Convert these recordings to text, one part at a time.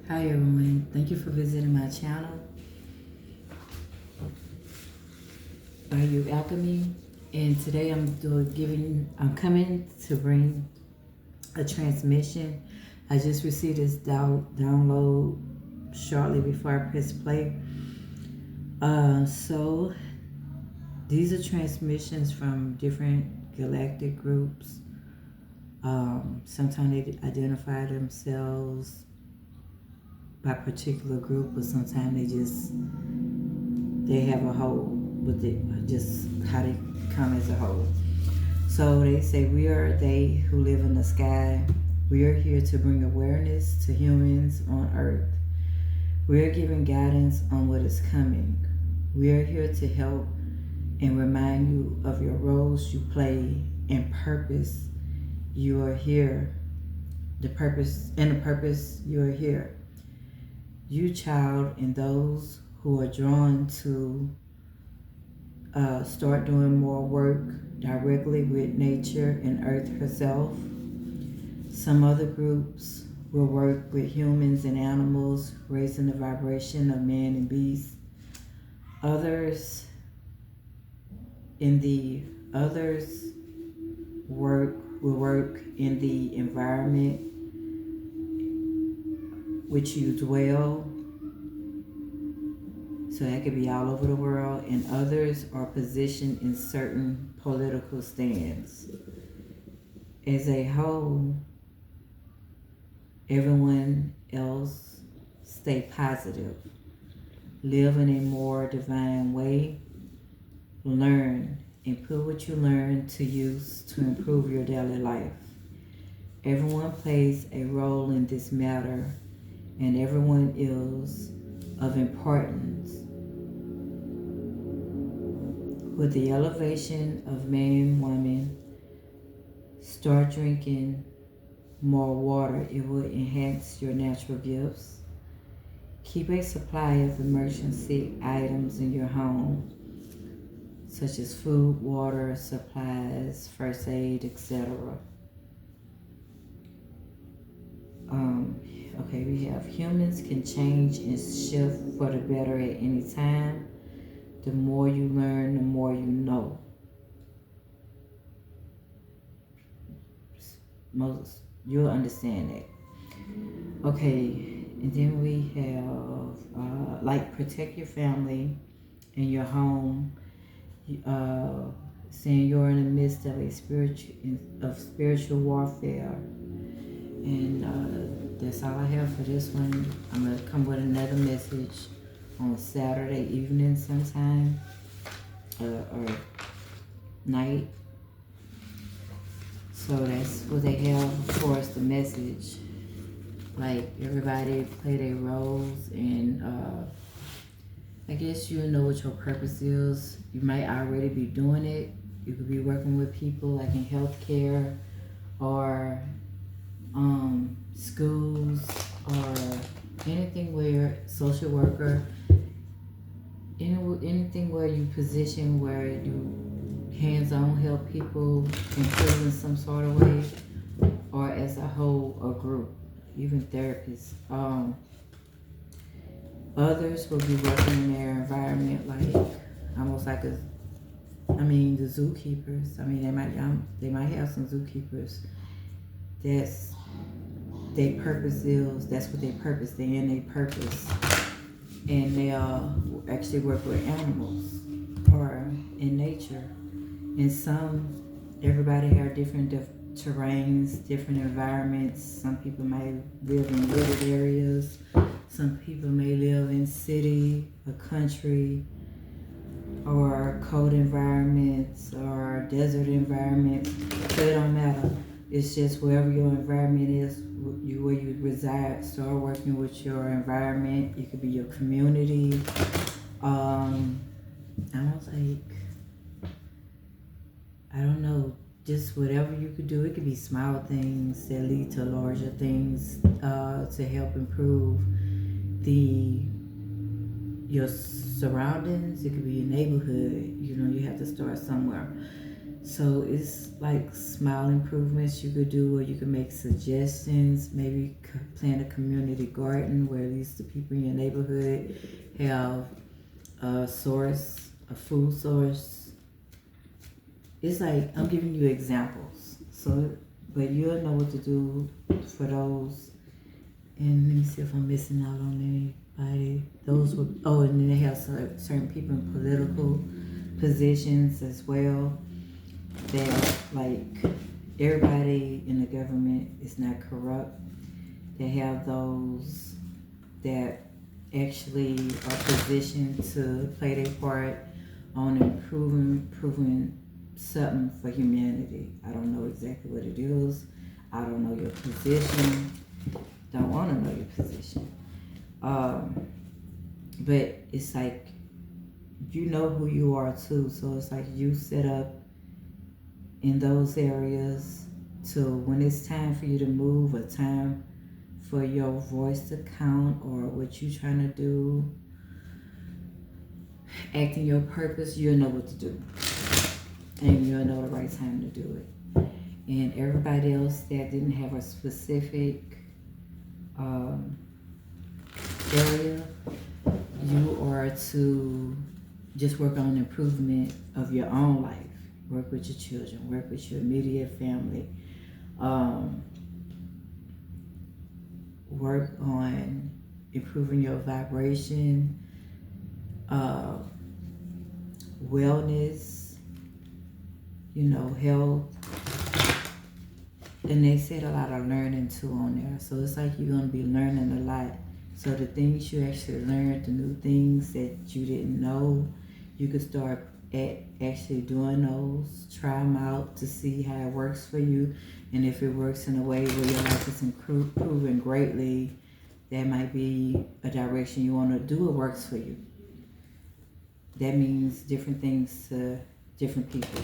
Hi everyone, thank you for visiting my channel, Bayou Alchemy. And today I'm coming to bring a transmission. I just received this download shortly before I press play. So these are transmissions from different galactic groups. Sometimes they identify themselves by particular group, but sometimes they have a whole with it, just how they come as a whole. So they say, we are they who live in the sky. We are here to bring awareness to humans on earth. We are giving guidance on what is coming. We are here to help and remind you of your roles you play and purpose you are here. The purpose you are here. You, child, and those who are drawn to start doing more work directly with nature and earth herself. Some other groups will work with humans and animals, raising the vibration of man and beast. Others will work in the environment which you dwell. So that could be all over the world, and others are positioned in certain political stands. As a whole, everyone else stay positive, live in a more divine way, learn, and put what you learn to use to improve your daily life. Everyone plays a role in this matter, and everyone is of importance. With the elevation of man, woman, start drinking more water. It will enhance your natural gifts. Keep a supply of emergency items in your home, such as food, water, supplies, first aid, etc. Okay, we have humans can change and shift for the better at any time. The more you learn, the more you know. You'll understand that. Okay, and then we have like protect your family and your home. Saying you're in the midst of spiritual warfare, and that's all I have for this one. I'm gonna come with another message on Saturday evening sometime or night. So that's what they have for us, the message. Like, everybody play their roles, and I guess you know what your purpose is. You might already be doing it. You could be working with people like in healthcare or schools or anything where social worker, anything where you position where you hands-on help people improve in some sort of way, or as a whole, a group, even therapists. Others will be working in their environment, like almost like the zookeepers. They might have some zookeepers. That's their purpose is. That's what their purpose. They're in their purpose, and they actually work with animals or in nature. And everybody have different terrains, different environments. Some people may live in wooded areas. Some people may live in city, a country, or cold environments, or desert environments. So it don't matter. It's just wherever your environment is, where you reside, start working with your environment. It could be your community. I don't know, just whatever you could do. It could be small things that lead to larger things to help improve your surroundings. It could be your neighborhood. You have to start somewhere. So it's like small improvements you could do, or you could make suggestions. Maybe plant a community garden where at least the people in your neighborhood have a source, a food source. It's like I'm giving you examples. So, but you'll know what to do for those. And let me see if I'm missing out on anybody. Those would, oh, and then they have certain people in political positions as well. That like everybody in the government is not corrupt. They have those that actually are positioned to play their part on improving something for humanity. I don't know exactly what it is. I don't know your position. Don't want to know your position. But it's like you know who you are too. So it's like you set up in those areas to when it's time for you to move, or time for your voice to count, or what you trying to do, acting your purpose, you'll know what to do. And you'll know the right time to do it. And everybody else that didn't have a specific area, you are to just work on improvement of your own life. Work with your children, work with your immediate family, work on improving your vibration, wellness, health. And they said a lot of learning too on there. So it's like you're going to be learning a lot. So the things you actually learned, the new things that you didn't know, you could start actually doing those. Try them out to see how it works for you. And if it works in a way where your life is improving greatly, that might be a direction you want to do. It works for you. That means different things to different people.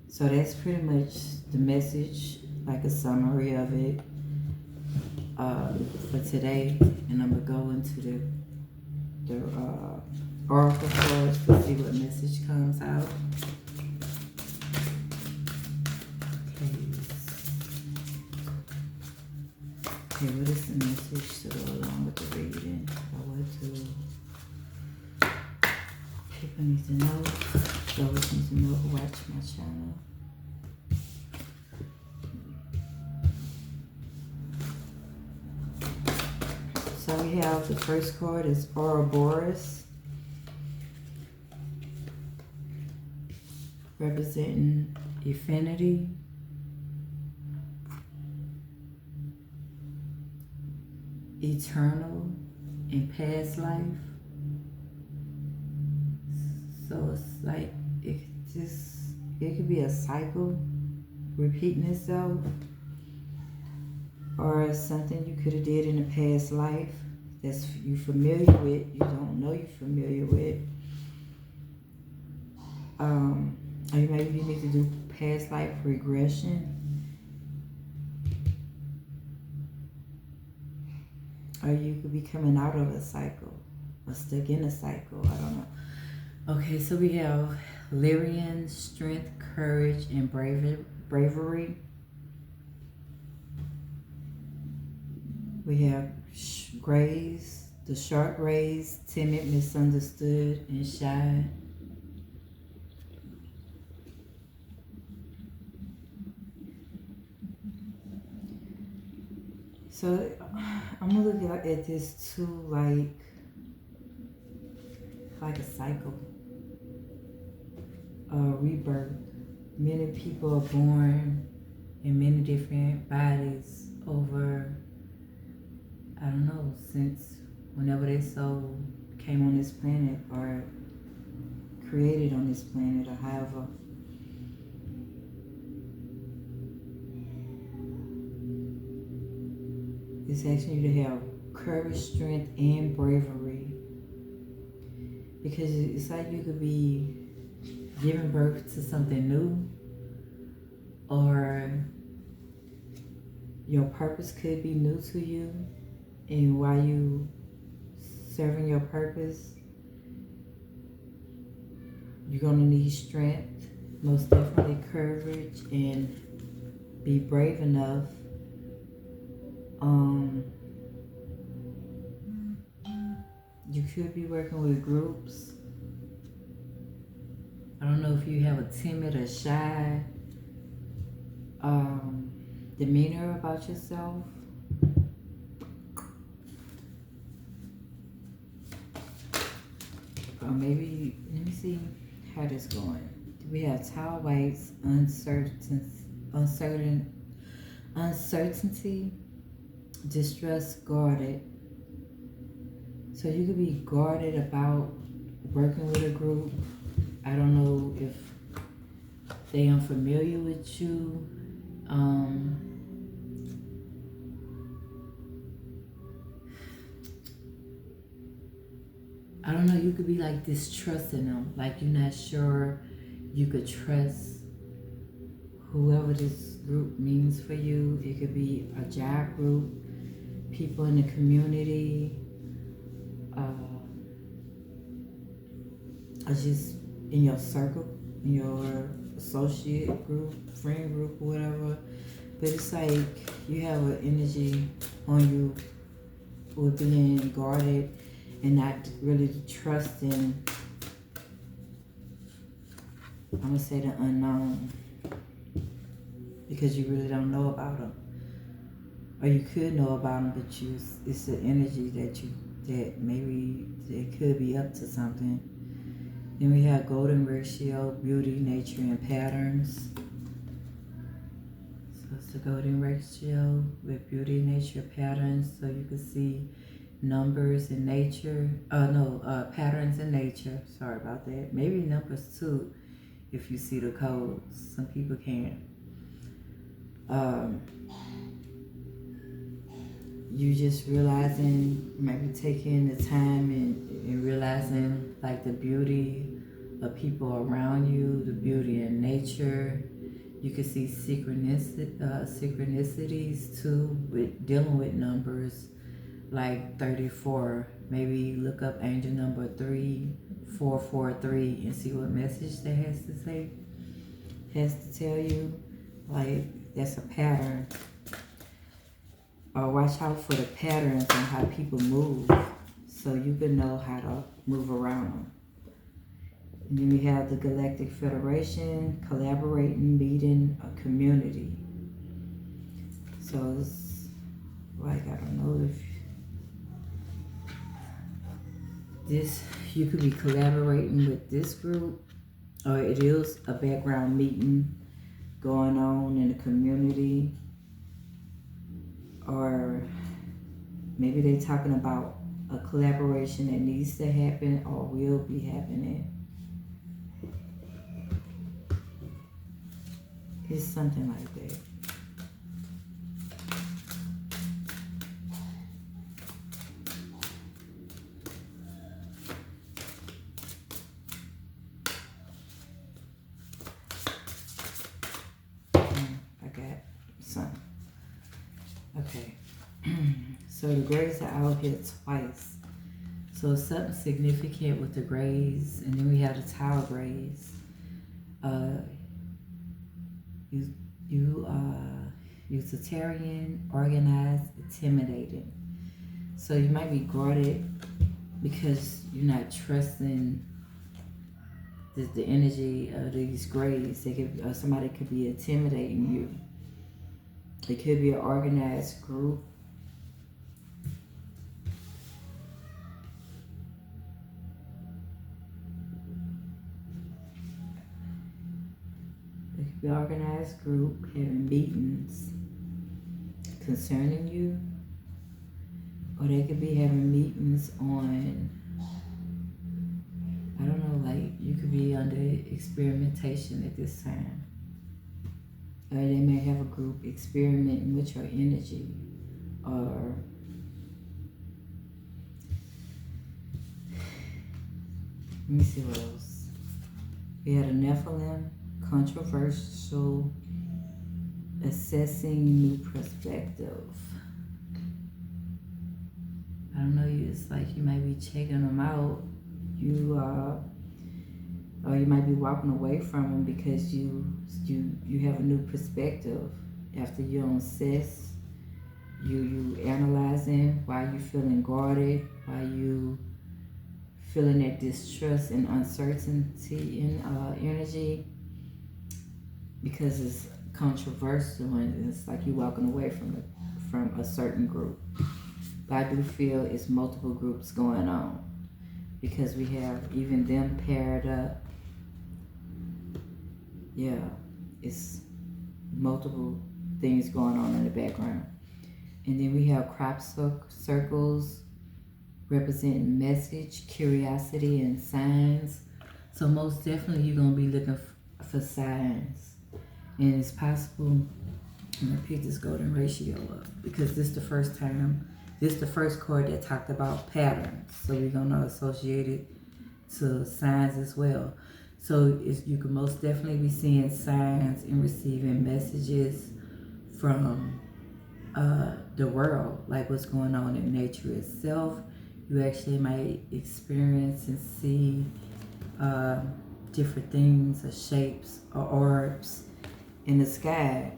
So that's pretty much the message, like a summary of it for today. And I'm going to go into the oracle cards to see what message comes out. Okay, what is the message to go along with the reading? People need to know. Those need to know who watch my channel. So we have the first card is Ouroboros, representing infinity. Eternal and past life. So it's like it could be a cycle repeating itself, or something you could have did in a past life that's you familiar with, you don't know you're familiar with. Or maybe you need to do past life regression. Or you could be coming out of a cycle or stuck in a cycle. I don't know. Okay, so we have Lyrian, strength, courage, and bravery. We have grays, the sharp grays, timid, misunderstood, and shy. So I'm gonna look at this too, like a cycle, a rebirth. Many people are born in many different bodies over, I don't know, since whenever their soul came on this planet or created on this planet, or however. It's asking you to have courage, strength, and bravery. Because it's like you could be giving birth to something new, or your purpose could be new to you, and while you serving your purpose, You're going to need strength, most definitely courage, and be brave enough. You could be working with groups. I don't know if you have a timid or shy demeanor about yourself. Or maybe, let me see how this going. We have Tower Whites, uncertainty, distress, guarded. So you could be guarded about working with a group. I don't know if they unfamiliar with you. I don't know, you could be like distrusting them, like you're not sure you could trust whoever this group means for you. It could be a job group, people in the community, or just in your circle, in your associate group, friend group, or whatever. But it's like you have an energy on you with being guarded and not really trusting, I'm gonna say, the unknown, because you really don't know about them. Or you could know about them, but it's an energy that maybe it could be up to something. Then we have golden ratio, beauty, nature, and patterns. So it's the golden ratio with beauty, nature, patterns. So you can see numbers in nature. Patterns in nature. Sorry about that. Maybe numbers too, if you see the codes. Some people can't. You just realizing, maybe taking the time and realizing like the beauty of people around you, the beauty in nature. You can see synchronicities too, with dealing with numbers like 34. Maybe look up angel number 3443 and see what message that has to say, has to tell you. Like, that's a pattern. Or watch out for the patterns on how people move, so you can know how to move around. And then we have the Galactic Federation, collaborating, meeting a community. So it's like, I don't know if you could be collaborating with this group, or it is a background meeting going on in the community. Or maybe they're talking about a collaboration that needs to happen or will be happening. It's something like that. I got some. Okay. So the grays are out here twice. So something significant with the grays, and then we have the Tower grays. Utilitarian, organized, intimidating. So you might be guarded because you're not trusting the energy of these grays. Somebody could be intimidating you. It could be an organized group. It could be an organized group having meetings concerning you. Or they could be having meetings on, I don't know, like you could be under experimentation at this time. Or they may have a group experimenting with your energy. Or let me see what else. We had a Nephilim, controversial, assessing new perspective. I don't know, it's like you might be checking them out. or you might be walking away from them because you have a new perspective after you assess, you analyzing why you feeling guarded, why you feeling that distrust and uncertainty in energy, because it's controversial and it's like you walking away from a certain group. But I do feel it's multiple groups going on because we have even them paired up. Yeah, it's multiple things going on in the background. And then we have crop circles representing message, curiosity, and signs. So most definitely you're going to be looking for signs. And it's possible, I'm going to pick this golden ratio up because this is the first time, this is the first card that talked about patterns. So we're going to associate it to signs as well. So you can most definitely be seeing signs and receiving messages from the world, like what's going on in nature itself. You actually might experience and see different things or shapes or orbs in the sky.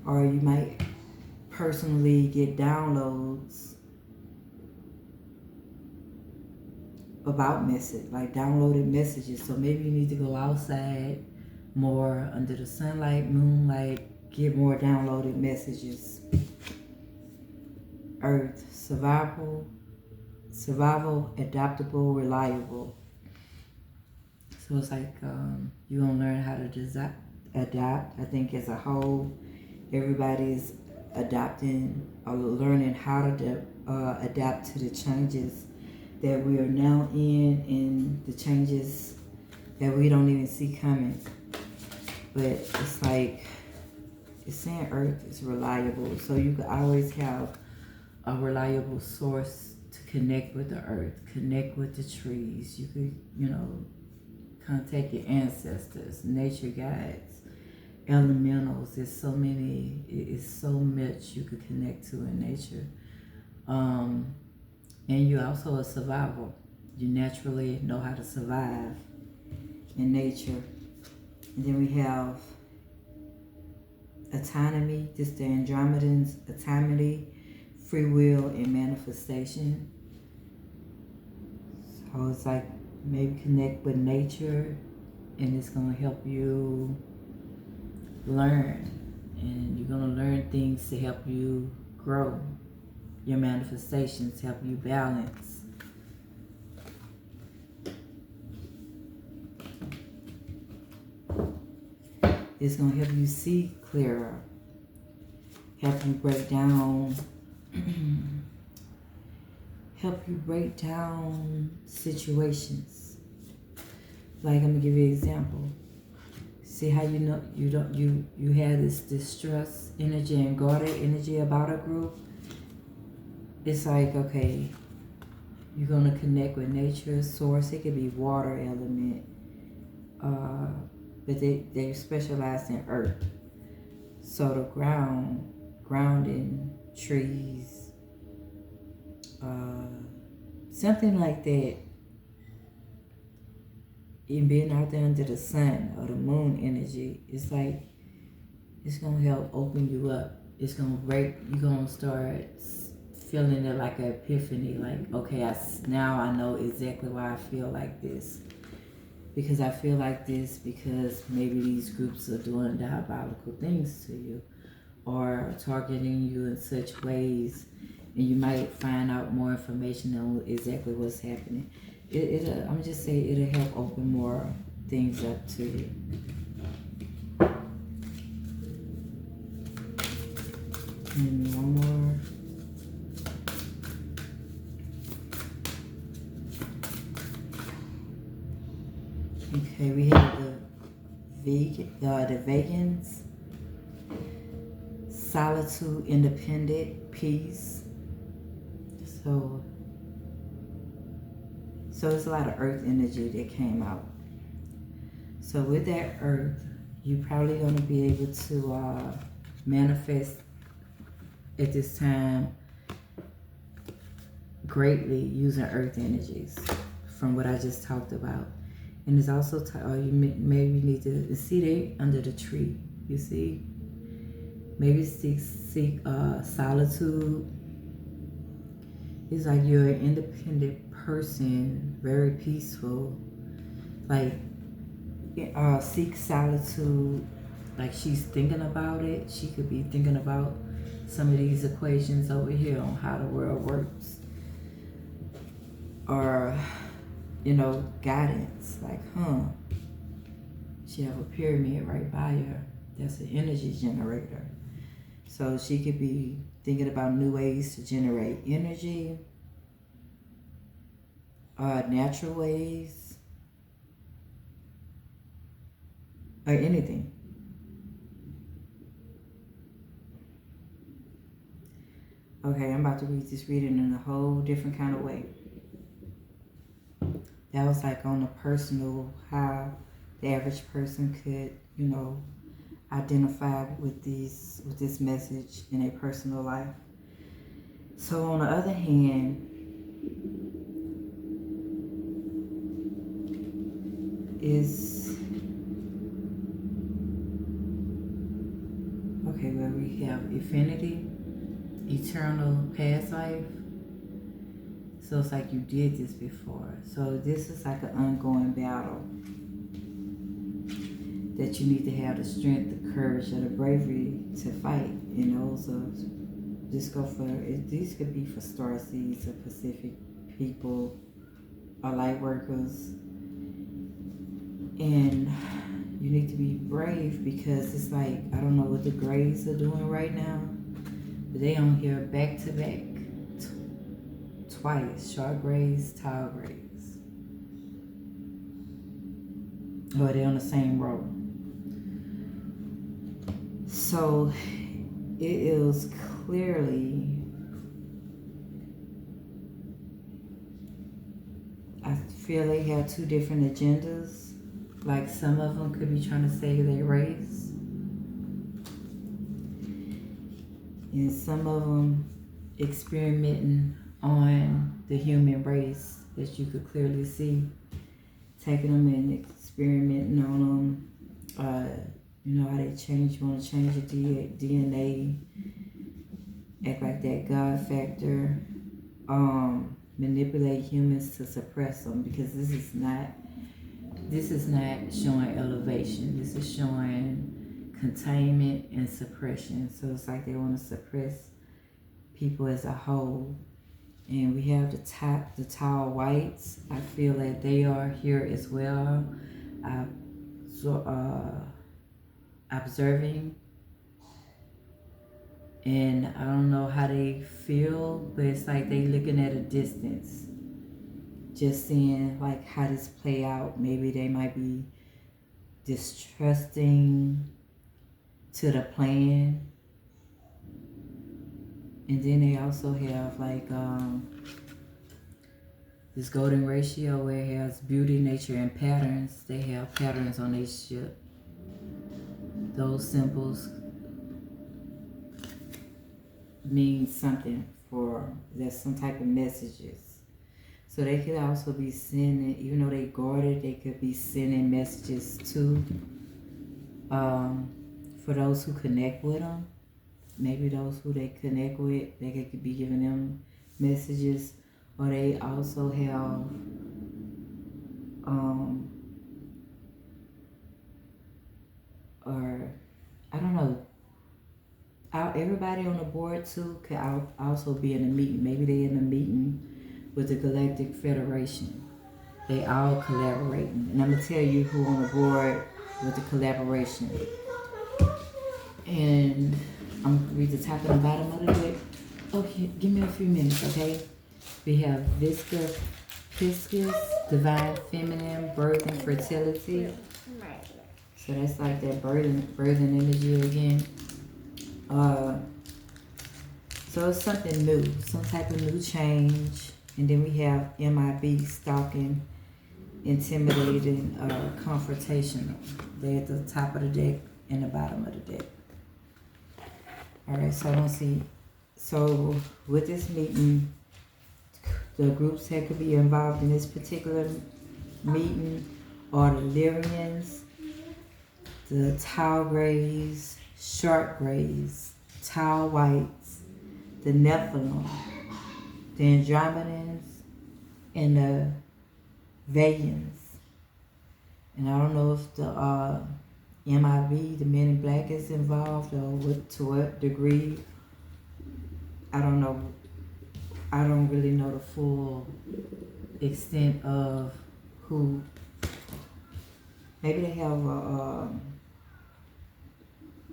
Or you might personally get downloads about like downloaded messages. So maybe you need to go outside more under the sunlight, moonlight, get more downloaded messages. Earth, survival, adaptable, reliable. So it's like you're going to learn how to adapt. I think as a whole, everybody's adapting or learning how to adapt to the changes that we are now in and the changes that we don't even see coming. But it's like, it's saying Earth is reliable. So you could always have a reliable source to connect with the earth, connect with the trees. You could, contact your ancestors, nature guides, elementals. There's so many, it's so much you could connect to in nature. And you're also a survivor. You naturally know how to survive in nature. And then we have autonomy, this the Andromedans, autonomy, free will, and manifestation. So it's like maybe connect with nature and it's going to help you learn. And you're going to learn things to help you grow. Your manifestations help you balance. It's going to help you see clearer, help you break down situations. Like, I'm gonna give you an example. See how you had this distrust energy and guarded energy about a group. It's like, okay, you're gonna connect with nature, source. It could be water element, but they specialize in earth. So the grounding, trees, something like that. And being out there under the sun or the moon energy, it's like, it's gonna help open you up. It's gonna you're gonna start feeling it like an epiphany, like, okay, now I know exactly why I feel like this. Because I feel like this because maybe these groups are doing diabolical things to you or targeting you in such ways, and you might find out more information on exactly what's happening. I'm just saying it'll help open more things up to you. And one more. Okay, we have the vegans, solitude, independent, peace. So it's a lot of earth energy that came out. So with that earth, you're probably going to be able to manifest at this time greatly using earth energies from what I just talked about. And it's also you maybe need to see they under the tree. You see, maybe seek solitude. It's like you're an independent person, very peaceful. Like seek solitude. Like she's thinking about it. She could be thinking about some of these equations over here on how the world works, or guidance. Like, she have a pyramid right by her. That's an energy generator. So she could be thinking about new ways to generate energy, natural ways, or anything. Okay, I'm about to read this reading in a whole different kind of way. That was like on a personal, how the average person could, identify with this message in a personal life. So on the other hand, is okay, where we have infinity, eternal, past life. So it's like you did this before. So this is like an ongoing battle that you need to have the strength, the courage, or the bravery to fight. So just go for it. These could be for star seeds or Pacific people or light workers. And you need to be brave because it's like, I don't know what the Greys are doing right now, but they on here back to back twice, short Greys, tall Greys. Or they're on the same row. So it is clearly, I feel they have two different agendas. Like some of them could be trying to save their race, and some of them experimenting on the human race that you could clearly see, taking them and experimenting on them. How they want to change the DNA, act like that God factor, manipulate humans to suppress them, because this is not showing elevation. This is showing containment and suppression. So it's like they want to suppress people as a whole. And we have the tall whites. I feel that they are here as well. Observing, and I don't know how they feel, but it's like they looking at a distance, just seeing like how this play out. Maybe they might be distrusting to the plan, and then they also have like this golden ratio where it has beauty, nature, and patterns. They have patterns on their ship. Those symbols mean something for, there's some type of messages. So they could also be sending, even though they guarded, they could be sending messages to, for those who connect with them. Maybe those who they connect with, they could be giving them messages, or they also have, or I don't know. Everybody on the board too could also be in a meeting. Maybe they in a meeting with the Galactic Federation. They all collaborating, and I'm gonna tell you who on the board with the collaboration. And I'm gonna read the top and the bottom of the deck. Okay, give me a few minutes, okay? We have Pisces, Divine Feminine, Birth and Fertility. So that's like that birthing energy again. So it's something new, some type of new change. And then we have MIB, stalking, intimidating, confrontational. They're at the top of the deck and the bottom of the deck. All right, so I don't see. So with this meeting, the groups that could be involved in this particular meeting are the Lyrians, the Tau Grays, Shark Grays, Tau Whites, the Nephilim, the Andromedans, and the Vayans. And I don't know if the MIB, the Men in Black, is involved or to what degree. I don't know. I don't really know the full extent of who. Maybe they have a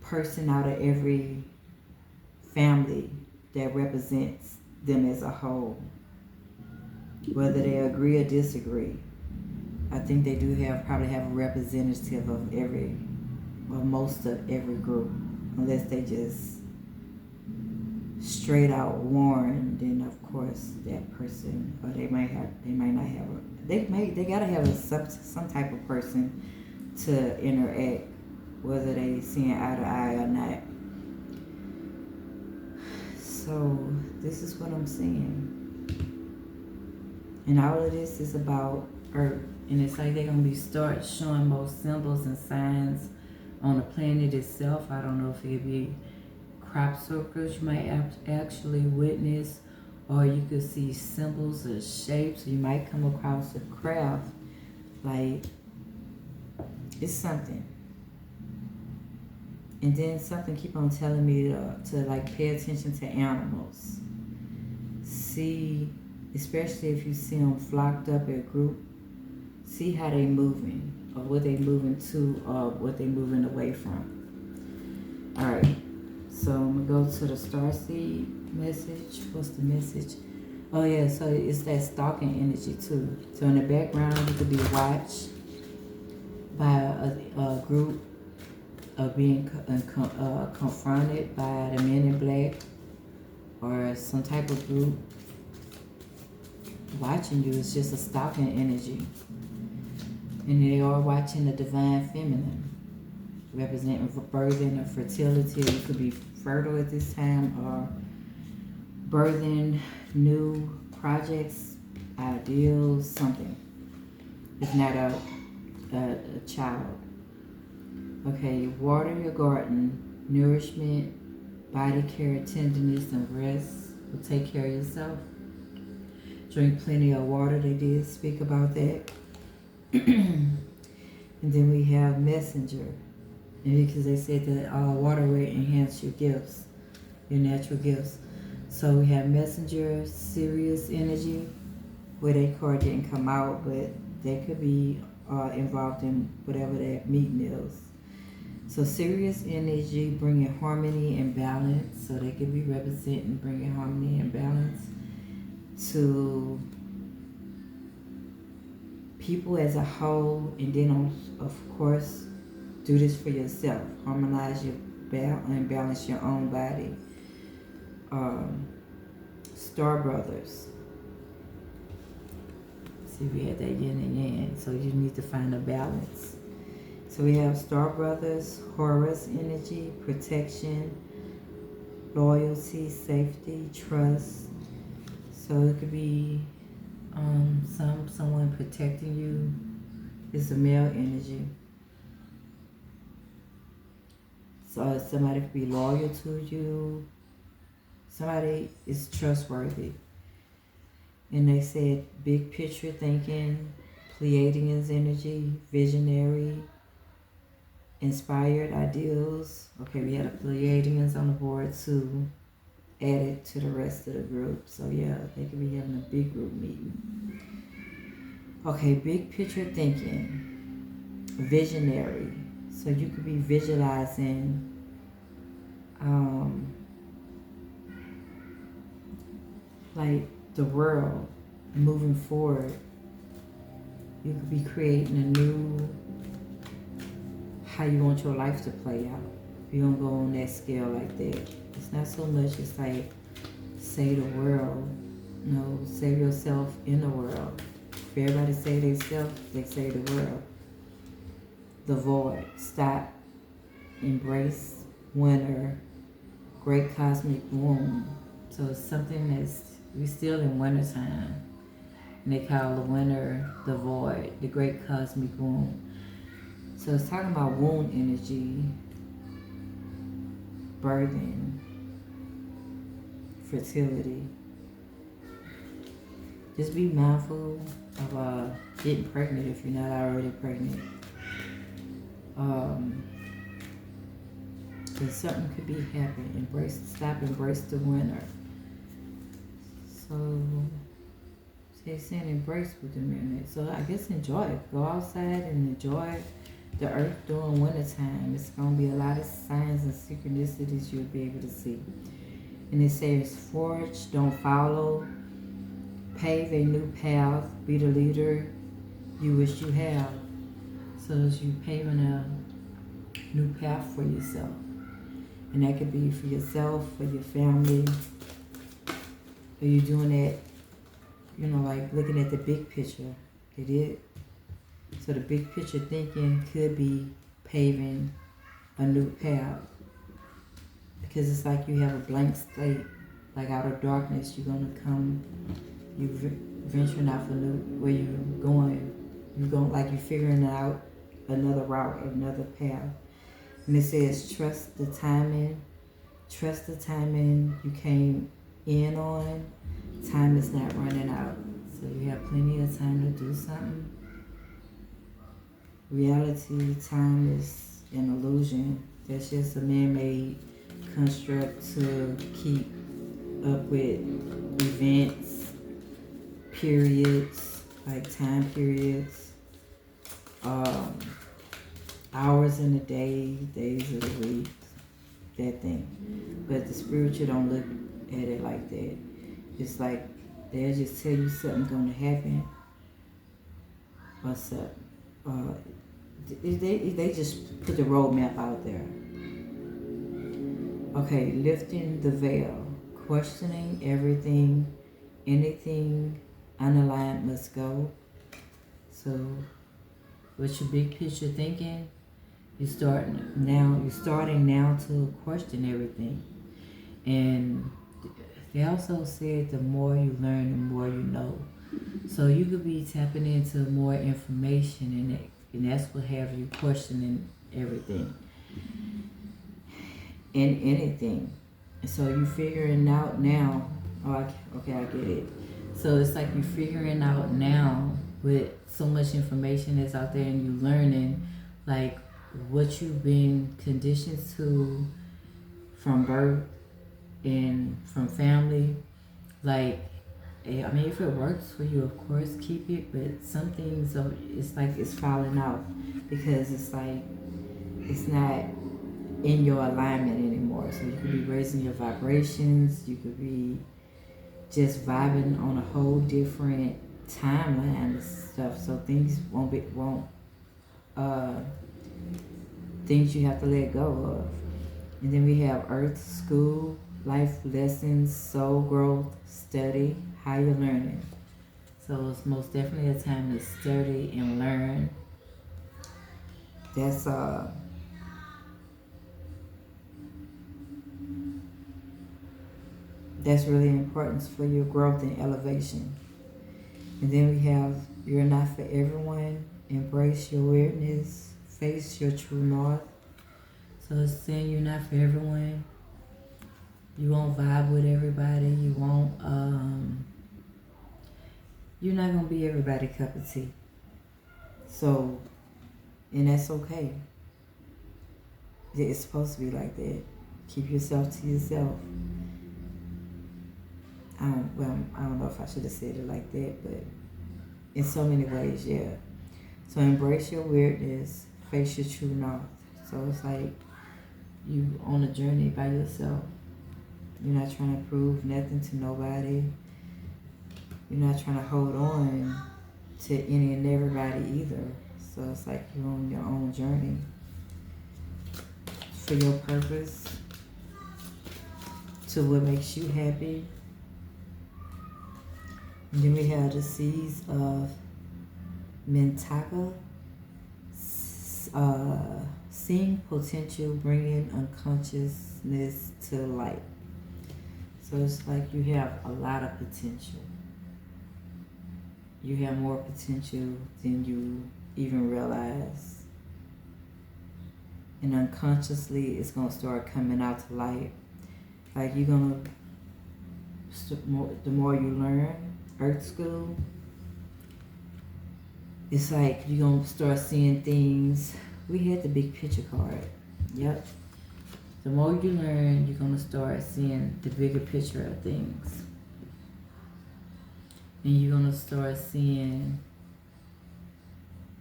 person out of every family that represents them as a whole, whether they agree or disagree. I think they do probably have a representative of every, or most of every group, unless they just straight out warn. Then of course that person, or they might not have they gotta have some type of person to interact, whether they seeing eye to eye or not. So this is what I'm saying, and all of this is about Earth. And it's like they're going to start showing more symbols and signs on the planet itself. I don't know if it'd be crop circles you might actually witness, or you could see symbols or shapes. You might come across a craft. Like, it's something. And then something keep on telling me to like pay attention to animals. See, especially if you see them flocked up in group, see how they moving, or what they moving to, or what they moving away from. All right, so I'm gonna go to the starseed message. What's the message? Oh yeah, so it's that stalking energy too. So in the background, you could be watched by a group of being confronted by the Men in Black, or some type of group watching you. It's just a stalking energy. And they are watching the divine feminine, representing birthing or fertility. You could be fertile at this time, or birthing new projects, ideals, something. If not a child. Okay, water your garden, nourishment, body care, tenderness, and rest will take care of yourself. Drink plenty of water. They did speak about that. And then we have messenger, and because they said that water will enhance your gifts, your natural gifts. So we have messenger, Sirius energy, where they card didn't come out, but they could be involved in whatever that meeting is. So Sirius energy bringing harmony and balance, so they could be representing bringing harmony and balance to people as a whole, and then of course do this for yourself. Harmonize your and balance your own body. Star Brothers. See, we had that yin and yang, so you need to find a balance. So we have Star Brothers, Horus energy, protection, loyalty, safety, trust. So it could be someone protecting you. It's a male energy. So somebody could be loyal to you. Somebody is trustworthy. And they said big picture thinking, Pleiadians energy, visionary, inspired ideals. Okay, we had a Pleiadians on the board too, added to the rest of the group. So yeah, they could be having a big group meeting. Okay, big picture thinking, visionary. So you could be visualizing like the world moving forward. You could be creating a new, how you want your life to play out. You don't go on that scale like that. It's not so much as like save the world. No, save yourself in the world. If everybody save themselves, they save the world. The void. Stop. Embrace winter. Great cosmic womb. So it's something that's, we're still in wintertime. And they call the winter the void, the great cosmic wound. So it's talking about wound energy, birthing, fertility. Just be mindful of getting pregnant if you're not already pregnant. Because something could be happening. Embrace the winter. So, they're saying embrace with the minute. So I guess enjoy it. Go outside and enjoy the earth during wintertime. It's going to be a lot of signs and synchronicities you'll be able to see. And it says forge, don't follow. Pave a new path. Be the leader you wish you have. So as you paving a new path for yourself. And that could be for yourself, for your family. Are you doing that, like looking at the big picture? It is. So the big picture thinking could be paving a new path. Because it's like you have a blank slate. Like out of darkness, you're going to come, you venturing out for new, where you're going. You're going, like you're figuring out another route, another path. And it says, trust the timing you came in on. Time is not running out. So you have plenty of time to do something. Reality, time is an illusion. That's just a man-made construct to keep up with events, periods, like time periods, hours in the day, days of the week, that thing. But the spiritual don't look at it like that. It's like they'll just tell you something's gonna happen. What's up? They just put the roadmap out there. Okay, lifting the veil, questioning everything, anything unaligned must go. So, with your big picture thinking, you're starting now to question everything. And they also said the more you learn, the more you know. So you could be tapping into more information, and that's what have you questioning everything and anything. So you figuring out now. Okay, I get it. So it's like you figuring out now with so much information that's out there, and you learning like what you've been conditioned to from birth and from family. Like, I mean, if it works for you, of course, keep it. But some things, it's like it's falling out because it's like it's not in your alignment anymore. So you could be raising your vibrations. You could be just vibing on a whole different timeline and stuff. So things things you have to let go of. And then we have Earth, school, life lessons, soul growth, study, higher learning. So it's most definitely a time to study and learn. That's really important for your growth and elevation. And then we have you're not for everyone. Embrace your weirdness. Face your true north. So it's saying you're not for everyone. You won't vibe with everybody. You won't. You're not gonna be everybody's cup of tea. So, and that's okay. It's supposed to be like that. Keep yourself to yourself. I don't know if I should have said it like that, but in so many ways, yeah. So embrace your weirdness, face your true north. So it's like you on a journey by yourself. You're not trying to prove nothing to nobody. You're not trying to hold on to any and everybody either. So it's like you're on your own journey for your purpose, to what makes you happy. And then we have the seeds of Mintaka, seeing potential, bringing unconsciousness to light. So it's like you have a lot of potential. you have more potential than you even realize. And unconsciously, it's going to start coming out to light. Like you're going to, the more you learn, Earth School, it's like you're going to start seeing things. We had the big picture card. Yep. The more you learn, you're going to start seeing the bigger picture of things. And you're going to start seeing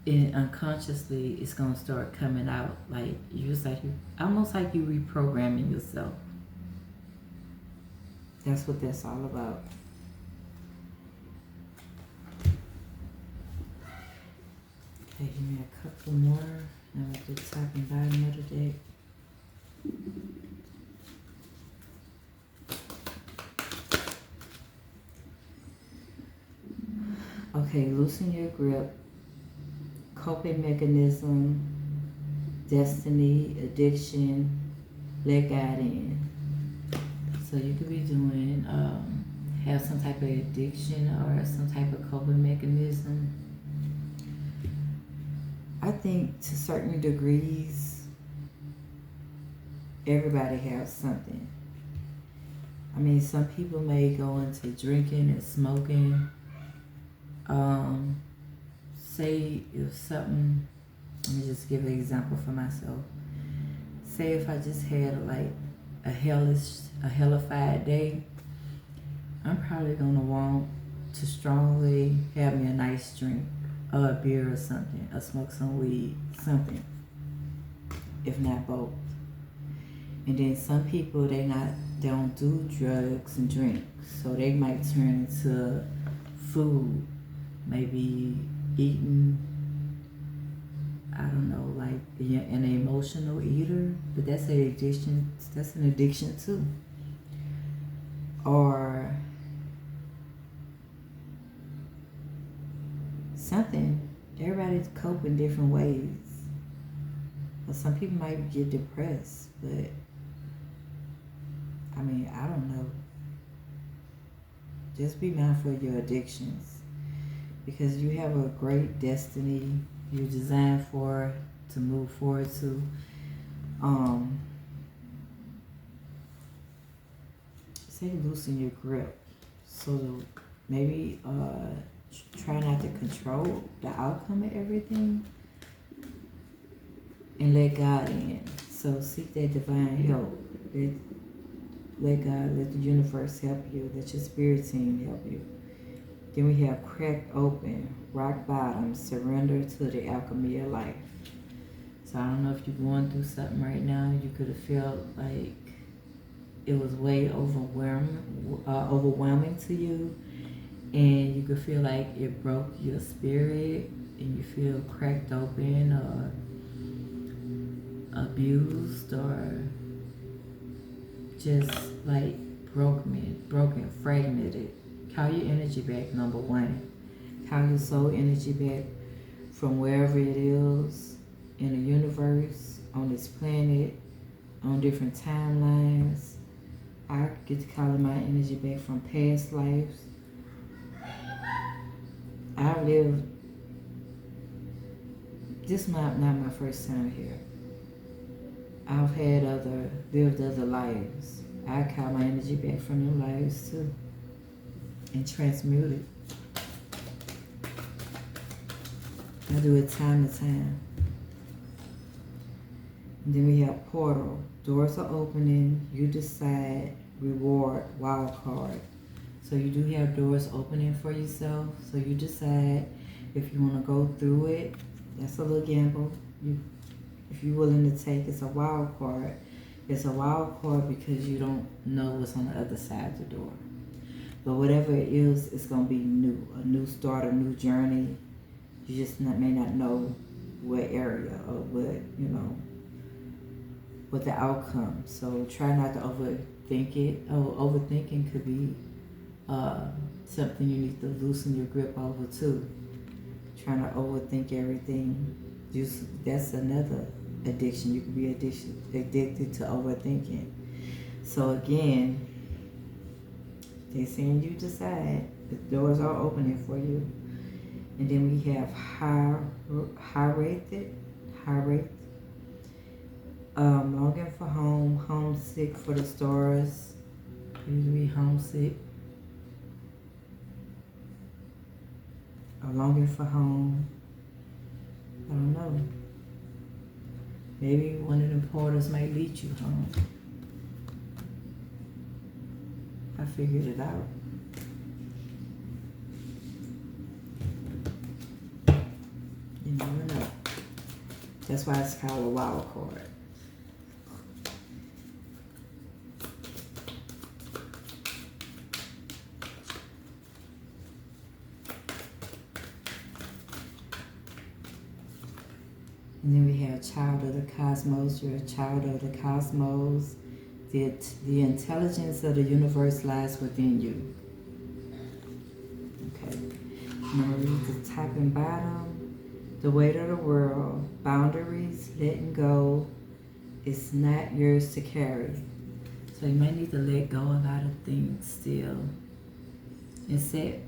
it unconsciously. It's going to start coming out. Like, almost like you reprogramming yourself. That's what that's all about. Okay, give me a couple more. Now at the top and bottom of the deck. Okay, loosen your grip, coping mechanism, destiny, addiction, let God in. So you could be doing, have some type of addiction or some type of coping mechanism. I think to certain degrees, everybody has something. I mean, some people may go into drinking and smoking. Say if something, let me just give an example for myself. Say if I just had like a hellified day, I'm probably gonna want to strongly have me a nice drink, or a beer or something, or smoke some weed, something, if not both. And then some people, they don't do drugs and drink, so they might turn into food, maybe eating, I don't know, like an emotional eater, but that's an addiction. That's an addiction too. Or something. Everybody's coping different ways. Or some people might get depressed, but I mean, I don't know. Just be mindful of your addictions, because you have a great destiny you're designed for, to move forward to. Say loosen your grip. So maybe try not to control the outcome of everything and let God in. So seek that divine help. Let God, let the universe help you. Let your spirit team help you. Then we have cracked open, rock bottom, surrender to the alchemy of life. So I don't know if you're going through something right now. You could have felt like it was way overwhelming to you, and you could feel like it broke your spirit, and you feel cracked open or abused or just like broken, fragmented. Call your energy back, number one. Call your soul energy back from wherever it is in the universe, on this planet, on different timelines. I get to call my energy back from past lives. I lived, this is not my first time here. I've had lived other lives. I call my energy back from them lives too, and transmute it. I do it time to time. And then we have portal. Doors are opening. You decide. Reward. Wild card. So you do have doors opening for yourself. So you decide if you want to go through it. That's a little gamble. If you're willing to take, it's a wild card. It's a wild card because you don't know what's on the other side of the door. But whatever it is, it's going to be new. A new start, a new journey. You just may not know what area or what the outcome. So try not to overthink it. Overthinking could be something you need to loosen your grip over too. Trying to overthink everything. That's another addiction. You could be addicted to overthinking. So again, they're saying you decide. The doors are opening for you. And then we have Harriet. Longing for home, homesick for the stars. Usually homesick. Or longing for home. I don't know. Maybe one of them portals might lead you home. I figured it out. You never know. That's why it's called a wild card. And then we have child of the cosmos. You're a child of the cosmos. The intelligence of the universe lies within you. Okay. I'm going to read the top and bottom. The weight of the world. Boundaries. Letting go. It's not yours to carry. So you might need to let go of a lot of things still. And set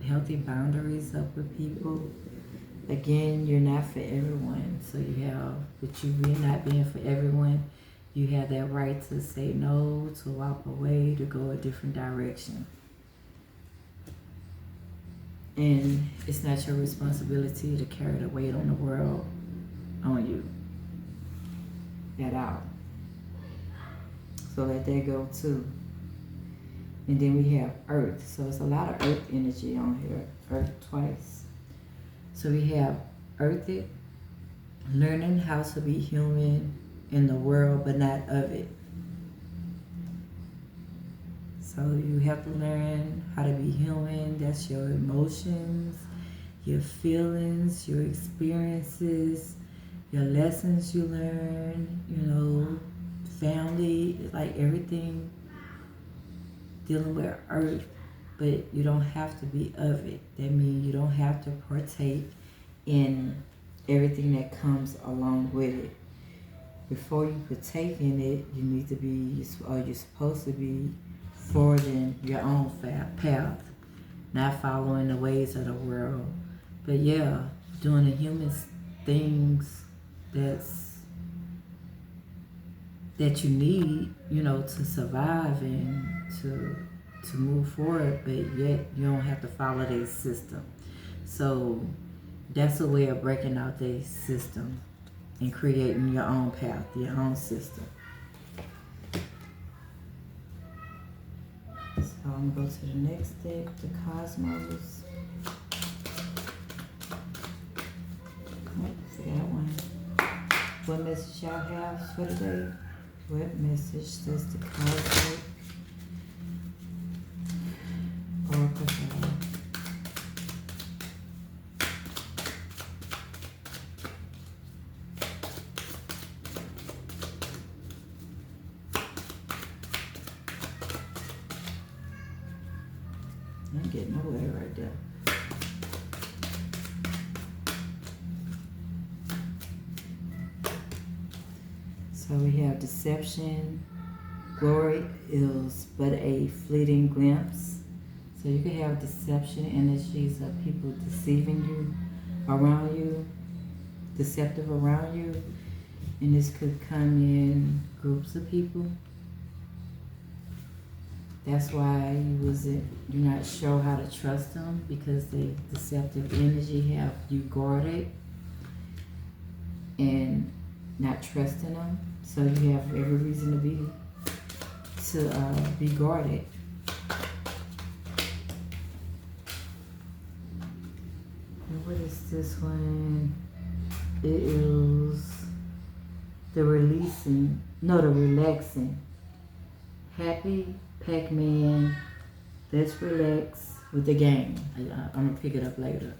healthy boundaries up with people. Again, you're not for everyone, so you have, with you really not being for everyone, you have that right to say no, to walk away, to go a different direction. And it's not your responsibility to carry the weight on the world on you at all. So let that go too. And then we have Earth. So it's a lot of Earth energy on here. Earth twice. So we have Earthed, learning how to be human in the world, but not of it. So you have to learn how to be human. That's your emotions, your feelings, your experiences, your lessons you learn, family, like everything dealing with Earth. But you don't have to be of it. That means you don't have to partake in everything that comes along with it. Before you partake in it, you need to be, or you're supposed to be, forging your own path, not following the ways of the world. But yeah, doing the human things that you need, to survive and to move forward, but yet you don't have to follow their system. So that's a way of breaking out their system and creating your own path, your own system. So I'm going to go to the next deck, the Cosmos. See that one. What message y'all have for today? What message does the Cosmos Oracle have? I'm getting nowhere right there. So we have deception. Glory is but a fleeting glimpse. So you could have deception energies of people deceiving you, around you, deceptive around you. And this could come in groups of people. That's why you're not sure how to trust them, because the deceptive energy have you guarded and not trusting them. So you have every reason to be guarded. And what is this one? It is the relaxing. Happy Pac-Man, let's relax with the game. I'm gonna pick it up later.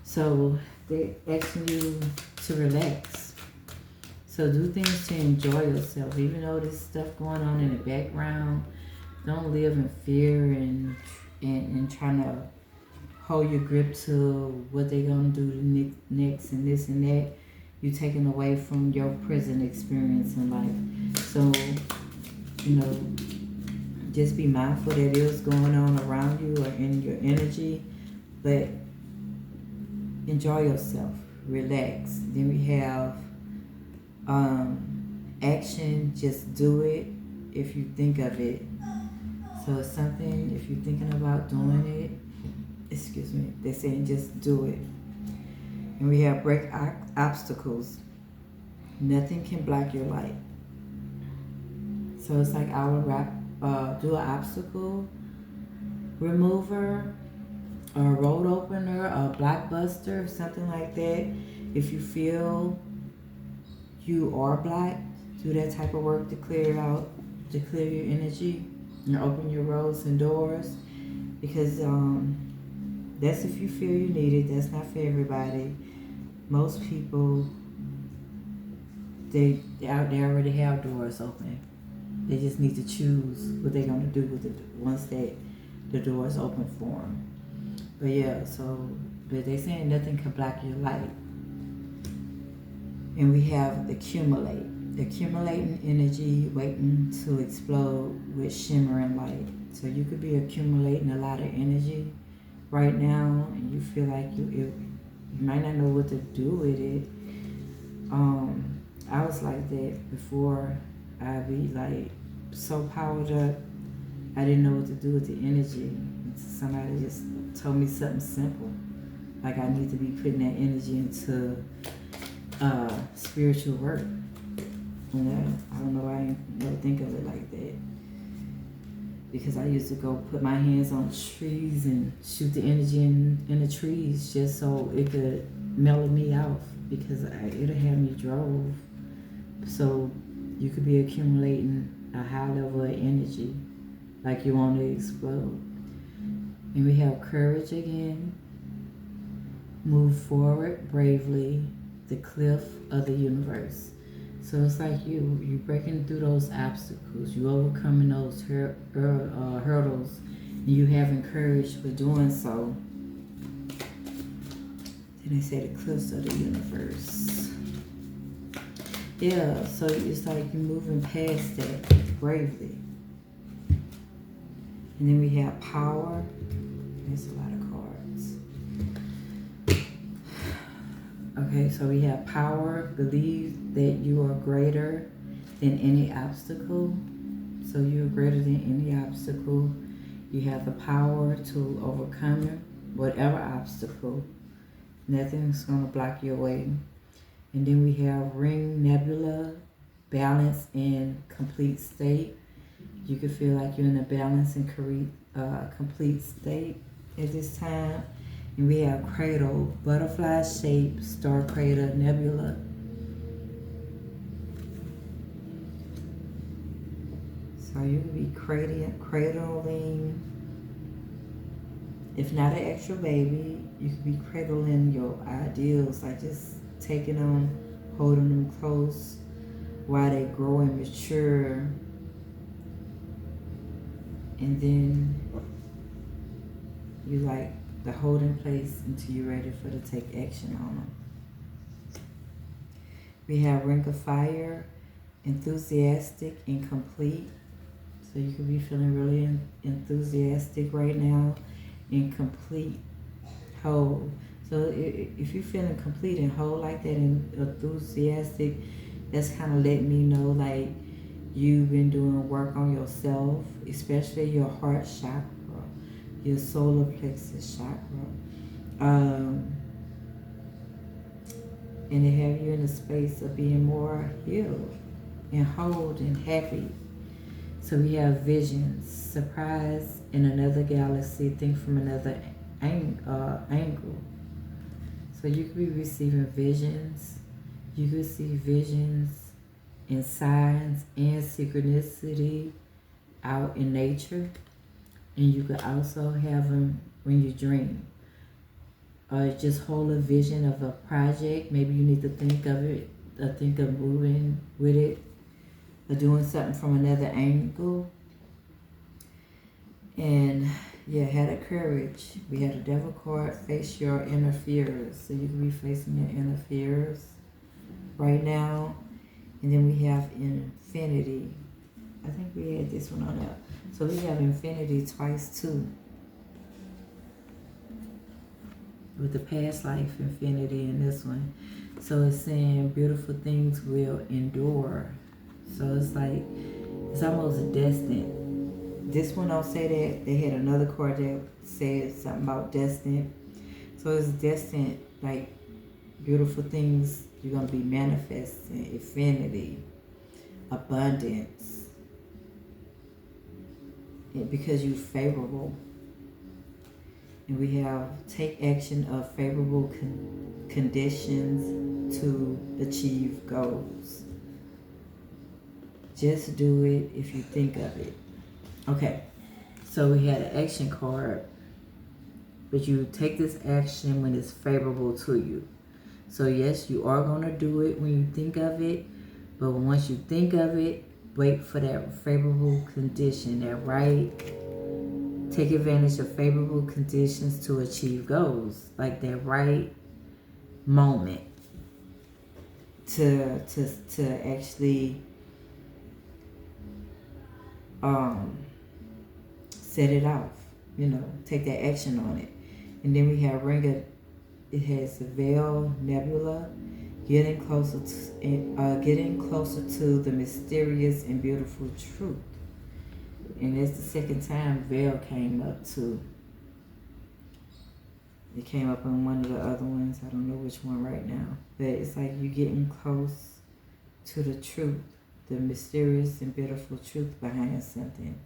So they're asking you to relax. So do things to enjoy yourself, even though there's stuff going on in the background. Don't live in fear and trying to hold your grip to what they're gonna do next and this and that. You're taken away from your present experience in life. So, just be mindful that is going on around you or in your energy, but enjoy yourself, relax. Then we have action, just do it if you think of it. So it's something, if you're thinking about doing it, excuse me, they're saying just do it. And we have break obstacles. Nothing can block your light. So it's like I would do an obstacle remover, or a road opener, a blockbuster, something like that. If you feel you are blocked, do that type of work to clear out, to clear your energy and open your roads and doors. Because that's if you feel you need it. That's not for everybody. Most people, they already have doors open. They just need to choose what they're going to do with it once the doors open for them. But yeah, but they're saying nothing can block your light. And we have accumulating energy waiting to explode with shimmering light. So you could be accumulating a lot of energy right now, and you feel like you might not know what to do with it. I was like that before. I'd be like so powered up, I didn't know what to do with the energy. Somebody just told me something simple, like I need to be putting that energy into spiritual work. I don't know why I didn't never think of it like that. Because I used to go put my hands on trees and shoot the energy in the trees just so it could mellow me off, because it'll have me drove. So you could be accumulating a high level of energy, like you want to explode. And we have courage again. Move forward bravely, the cliff of the universe. So it's like you breaking through those obstacles, you overcoming those hurdles, and you having courage for doing so. Then they say the cliffs of the universe. Yeah, so it's like you're moving past that bravely. And then we have power. There's a lot of cards. Okay, so we have power. Believe that you are greater than any obstacle. So you're greater than any obstacle. You have the power to overcome whatever obstacle. Nothing's going to block your way. And then we have ring, nebula, balance, and complete state. You can feel like you're in a balance and complete state at this time. And we have cradle, butterfly shape, star crater, nebula. So you could be cradling, if not an actual baby, you could be cradling your ideals, like just taking them, holding them close while they grow and mature. And then you like the holding place until you're ready to take action on them. We have ring of fire, enthusiastic and complete. So you could be feeling really enthusiastic right now and complete, whole. So if you're feeling complete and whole like that and enthusiastic, that's kind of letting me know like you've been doing work on yourself, especially your heart chakra, your solar plexus chakra. And it have you in a space of being more healed and whole and happy. So we have visions, surprise in another galaxy, think from another angle. So you could be receiving visions. You could see visions and signs and synchronicity out in nature. And you could also have them when you dream. Just hold a vision of a project. Maybe you need to think of it, or think of moving with it, or doing something from another angle. And yeah, had a courage. We had a devil card, face your inner fears. So you can be facing your inner fears right now. And then we have infinity. I think we had this one on there. So we have infinity twice too. with the past life infinity in this one. So it's saying beautiful things will endure. So it's like, it's almost destined. This one don't say that. They had another card that said something about destined. So it's destined, like beautiful things you're going to be manifesting, infinity, abundance, because you're favorable. And we have take action of favorable conditions to achieve goals. Just do it if you think of it. Okay, so we had an action card, but you take this action when it's favorable to you. So yes, you are going to do it when you think of it, but once you think of it, wait for that favorable condition, that right. Take advantage of favorable conditions to achieve goals, like that right moment to actually set it off, take that action on it. And then we have it has the Veil Nebula, getting closer to the mysterious and beautiful truth. And that's the second time Veil came up too. It came up on one of the other ones. I don't know which one right now. But it's like you're getting close to the truth, the mysterious and beautiful truth behind something.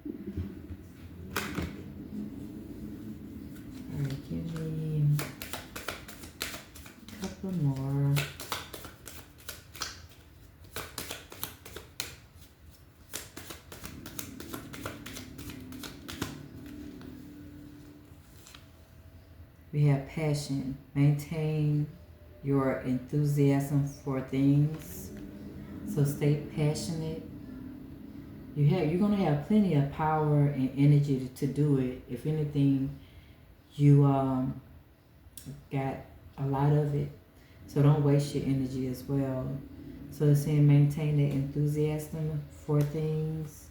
All right, give me a couple more. We have passion. Maintain your enthusiasm for things. So stay passionate. You're gonna have plenty of power and energy to do it. If anything, you got a lot of it. So don't waste your energy as well. So it's saying maintain the enthusiasm for things.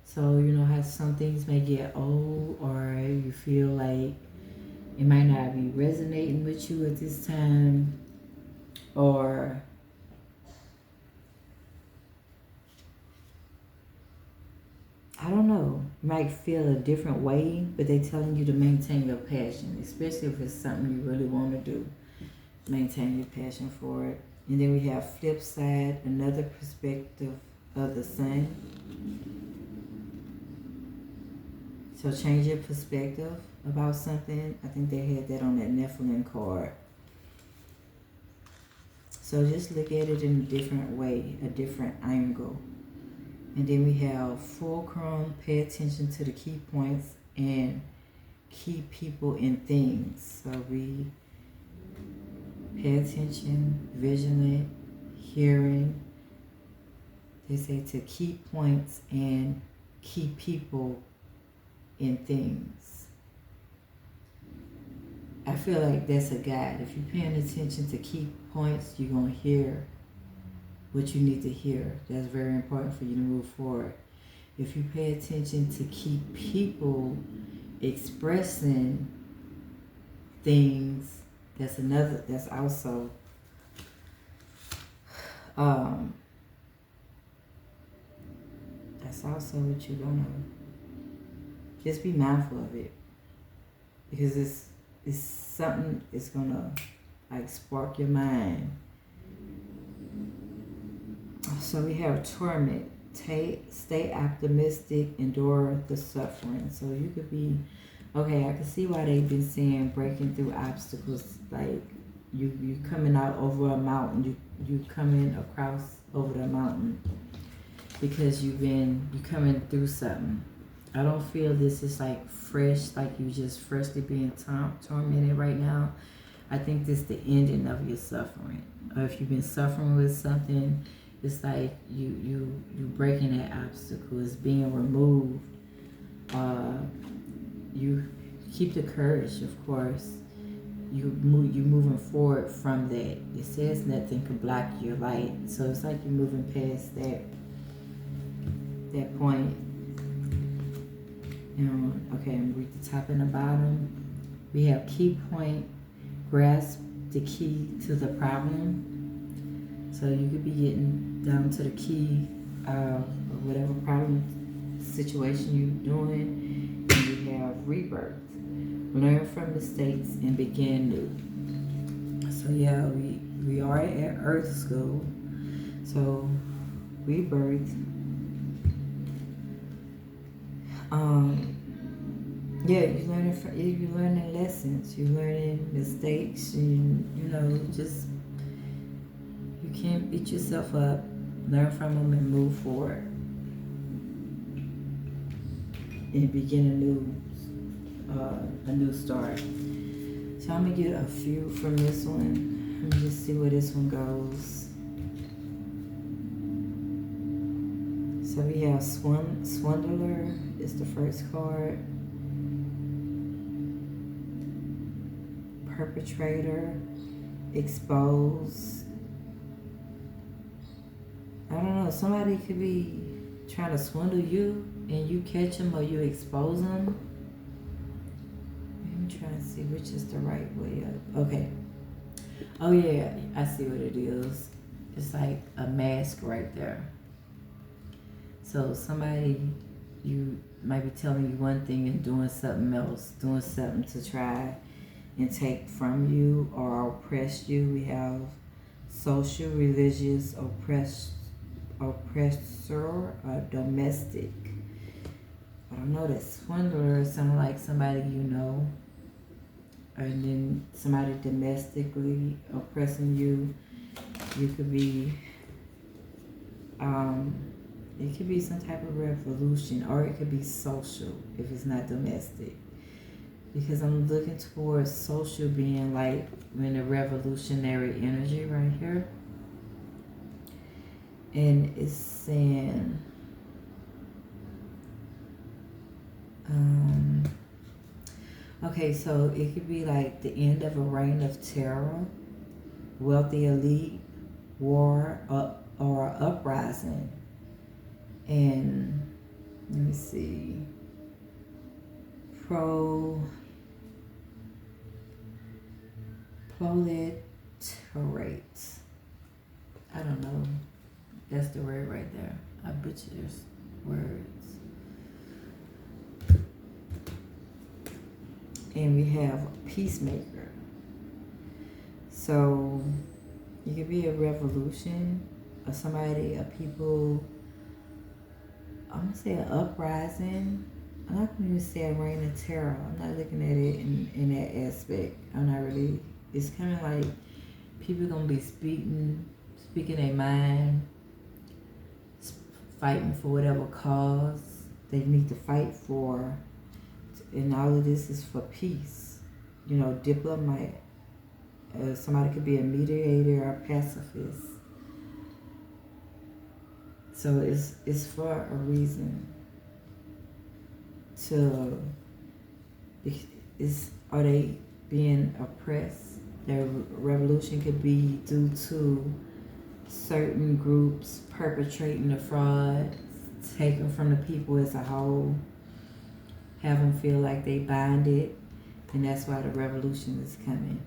So how some things may get old, or you feel like it might not be resonating with you at this time, or I don't know, you might feel a different way, but they're telling you to maintain your passion, especially if it's something you really want to do. Maintain your passion for it. And then we have flip side, another perspective of the sun. So change your perspective about something. I think they had that on that Nephilim card. So just look at it in a different way, a different angle. And then we have fulcrum, pay attention to the key points and key people and things. So we pay attention, vigilant, hearing. They say to key points and key people and things. I feel like that's a guide. If you're paying attention to key points, you're going to hear what you need to hear. That's very important for you to move forward. If you pay attention to key people expressing things, that's also what you're gonna just be mindful of it, because it's something it's gonna like spark your mind. So we have torment. Stay optimistic, endure the suffering. So you could be, okay, I can see why they've been saying breaking through obstacles, like you coming out over a mountain, you coming across over the mountain because you coming through something. I don't feel this is like fresh, like you just freshly being tormented right now. I think this is the ending of your suffering. Or if you've been suffering with something, it's like you breaking that obstacle. It's being removed. You keep the courage, of course. You moving forward from that. It says nothing can block your light. So it's like you're moving past that point. Okay, I'm read the top and the bottom. We have key point grasp the key to the problem. So you could be getting down to the key of whatever problem situation you're doing, and you have rebirth. Learn from mistakes and begin new. So yeah, we are at Earth School. So rebirth. Yeah, you're learning lessons, you're learning mistakes, and just you can't beat yourself up. Learn from them and move forward and begin a new start. So I'm gonna get a few from this one. Let me just see where this one goes. So we have Swindler is the first card. Perpetrator, exposed. I don't know, somebody could be trying to swindle you and you catch them or you expose them. I'm trying to see which is the right way up. Okay. Oh yeah, I see what it is. It's like a mask right there. So somebody, you might be telling you one thing and doing something else, doing something to try and take from you or oppress you. We have social, religious, oppressor, or domestic. I don't know, that swindler sounds like somebody you know, and then somebody domestically oppressing you. You could be, it could be some type of revolution, or it could be social if it's not domestic. Because I'm looking towards social being like in the revolutionary energy right here. And it's saying, okay, so it could be like the end of a reign of terror, wealthy elite, war, or uprising. And let me see, proletariat. I don't know. That's the word right there. I butchered words. And we have peacemaker. So you could be a revolution or somebody, a people. I'm gonna say an uprising. I'm not gonna even say a reign of terror. I'm not looking at it in that aspect. I'm not really. It's kind of like people gonna be speaking their mind, fighting for whatever cause they need to fight for, and all of this is for peace. Diplomat. Somebody could be a mediator or a pacifist. So it's for a reason. Are they being oppressed? Their revolution could be due to certain groups perpetrating the fraud, taken from the people as a whole, have them feel like they bonded, and that's why the revolution is coming.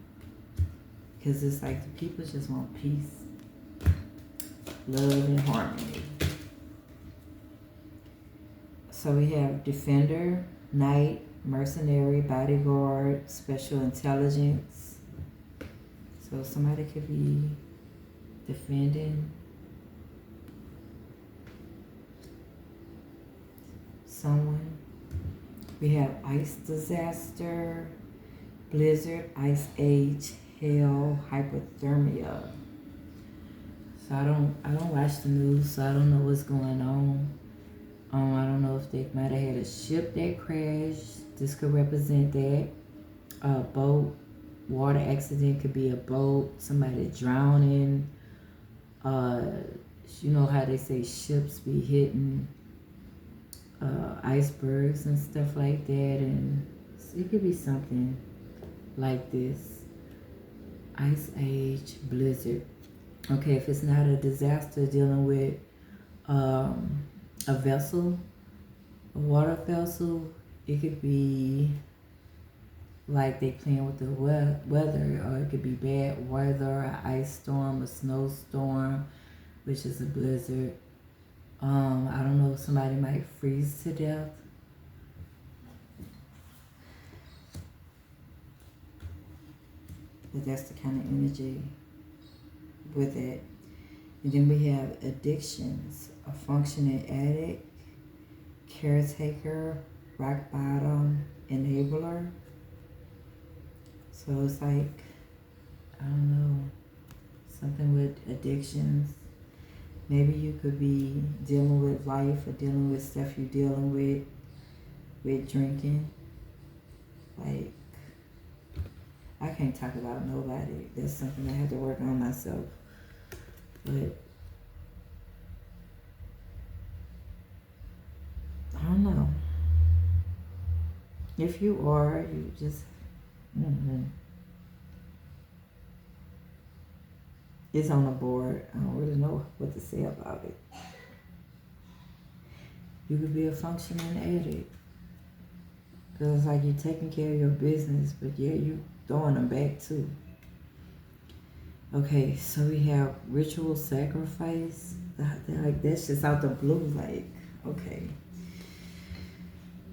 Because it's like the people just want peace, love, and harmony. So we have defender, knight, mercenary, bodyguard, special intelligence. So somebody could be defending someone. We have ice disaster, blizzard, ice age, hail, hypothermia. So I don't watch the news, so I don't know what's going on. I don't know if they might have had a ship that crashed. This could represent that. A boat, water accident could be a boat, somebody drowning. You know how they say ships be hitting icebergs and stuff like that, and it could be something like this. Ice age, blizzard. Okay, if it's not a disaster dealing with a vessel, a water vessel, it could be like they playing with the weather, or it could be bad weather, an ice storm, a snowstorm, which is a blizzard. I don't know, somebody might freeze to death. But that's the kind of energy with it. And then we have addictions, a functioning addict, caretaker, rock bottom, enabler. So it's like, I don't know, something with addictions. Maybe you could be dealing with life or dealing with stuff you're dealing with drinking. Like, I can't talk about nobody. That's something I have to work on myself. But I don't know. If you are, you just, it's on the board. I don't really know what to say about it. You could be a functioning addict. Because it's like you're taking care of your business, but yeah, you throwing them back too. Okay, so we have ritual sacrifice. Like that's just out the blue. Like, okay.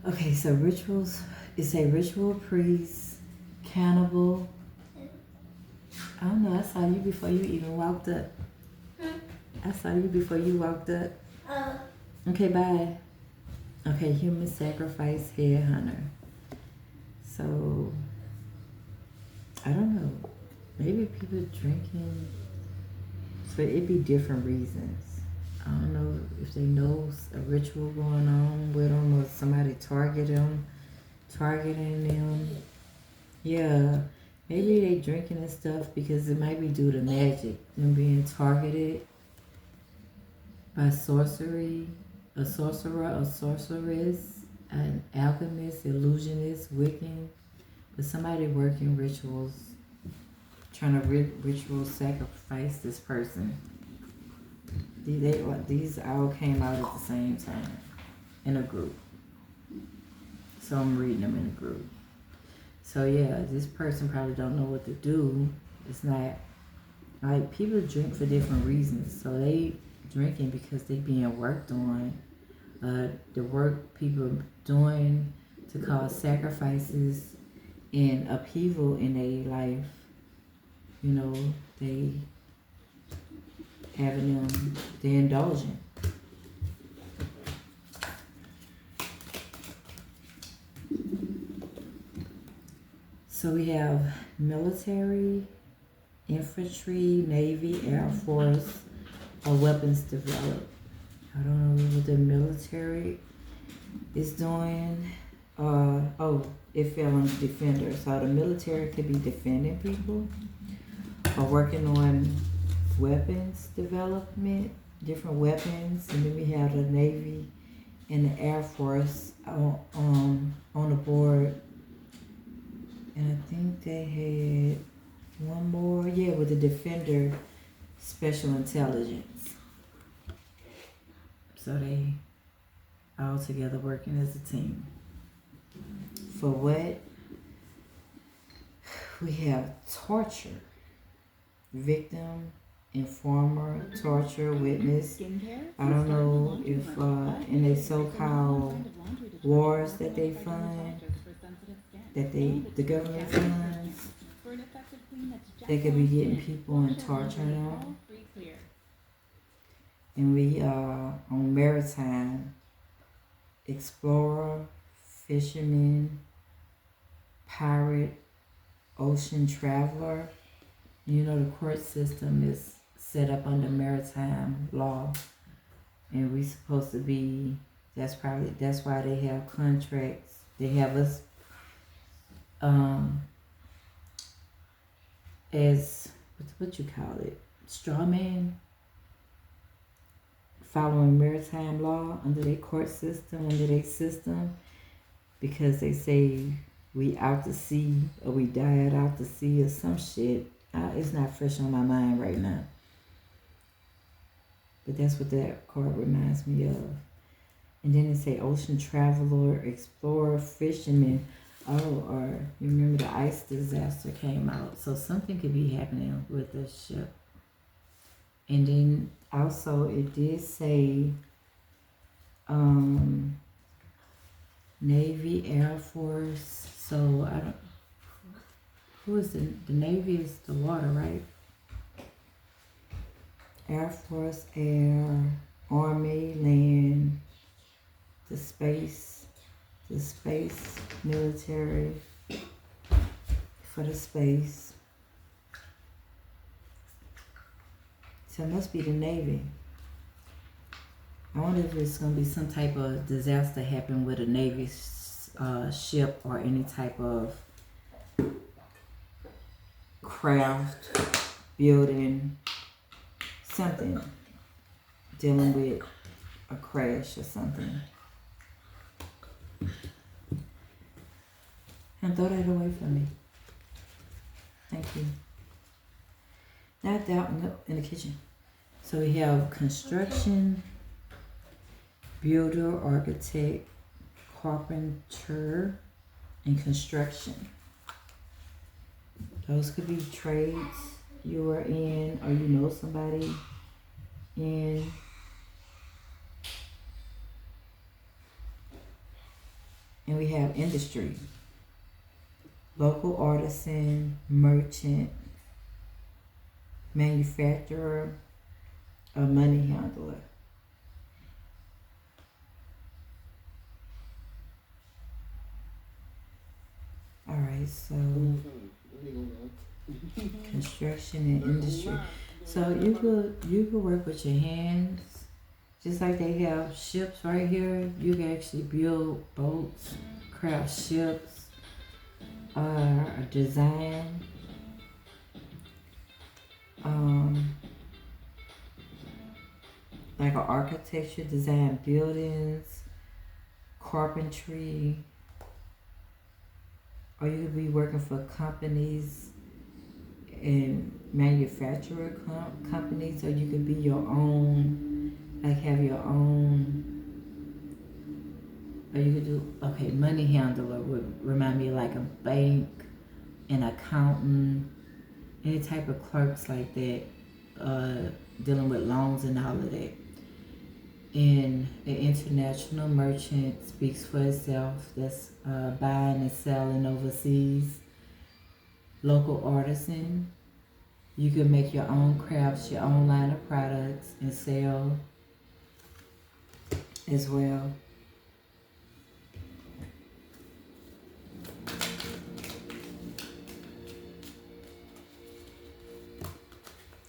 Okay, so rituals. It's a ritual priest, cannibal. I don't know. I saw you before you even walked up. I saw you before you walked up. Okay, bye. Okay, human sacrifice headhunter. So, I don't know. Maybe people drinking, but it'd be different reasons. I don't know if they know a ritual going on with them, or somebody targeting them. Yeah, maybe they drinking and stuff because it might be due to magic, them being targeted by sorcery, a sorcerer, a sorceress, an alchemist, illusionist, Wiccan, but somebody working rituals, trying to ritual sacrifice this person. These all came out at the same time in a group. So I'm reading them in a group. So yeah, this person probably don't know what to do. It's not like people drink for different reasons. So they drinking because they being worked on. The work people doing to cause sacrifices and upheaval in their life. You know, they having them, they indulging. So we have military, infantry, Navy, Air Force, or weapons developed. I don't know what the military is doing. It fell on defender. So the military could be defending people or working on weapons development, different weapons. And then we have the Navy and the Air Force on the board. And I think they had one more, with the defender, special intelligence. So they all together working as a team. For what? We have torture. Victim, informer, torture, witness. I don't know if in the so-called wars that they fund, that the government funds, they could be getting people and torturing them. And we are on maritime, explorer, fisherman, pirate, ocean traveler. You know, the court system is set up under maritime law, and we supposed to be. That's why they have contracts. They have us as what you call it, straw man, following maritime law under their court system, under their system, because they say we out to sea or we died out to sea or some shit. It's not fresh on my mind right now. But that's what that card reminds me of. And then it say ocean traveler, explorer, fisherman. Oh, or you remember the ice disaster came out. So something could be happening with this ship. And then also it did say Navy, Air Force. So I don't, who is the Navy is the water, right? Air Force, Air, Army, Land, the space, military for the space. So it must be the Navy. I wonder if it's going to be some type of disaster happen with a Navy ship or any type of craft, building, something dealing with a crash or something. And throw that away from me. Thank you. Not that in the kitchen. So we have construction, builder, architect, carpenter, and construction. Those could be trades you are in or you know somebody in. And we have industry, local artisan, merchant, manufacturer, a money handler. All right, so construction and industry. So you could work with your hands, just like they have ships right here. You can actually build boats, craft ships, design. Like an architecture, design buildings, carpentry, or you could be working for companies and manufacturer companies, or you could be your own, like have your own, or you could do, okay, money handler would remind me of like a bank, an accountant, any type of clerks like that, dealing with loans and all of that. And the international merchant speaks for itself. That's buying and selling overseas. Local artisan, you can make your own crafts, your own line of products and sell as well.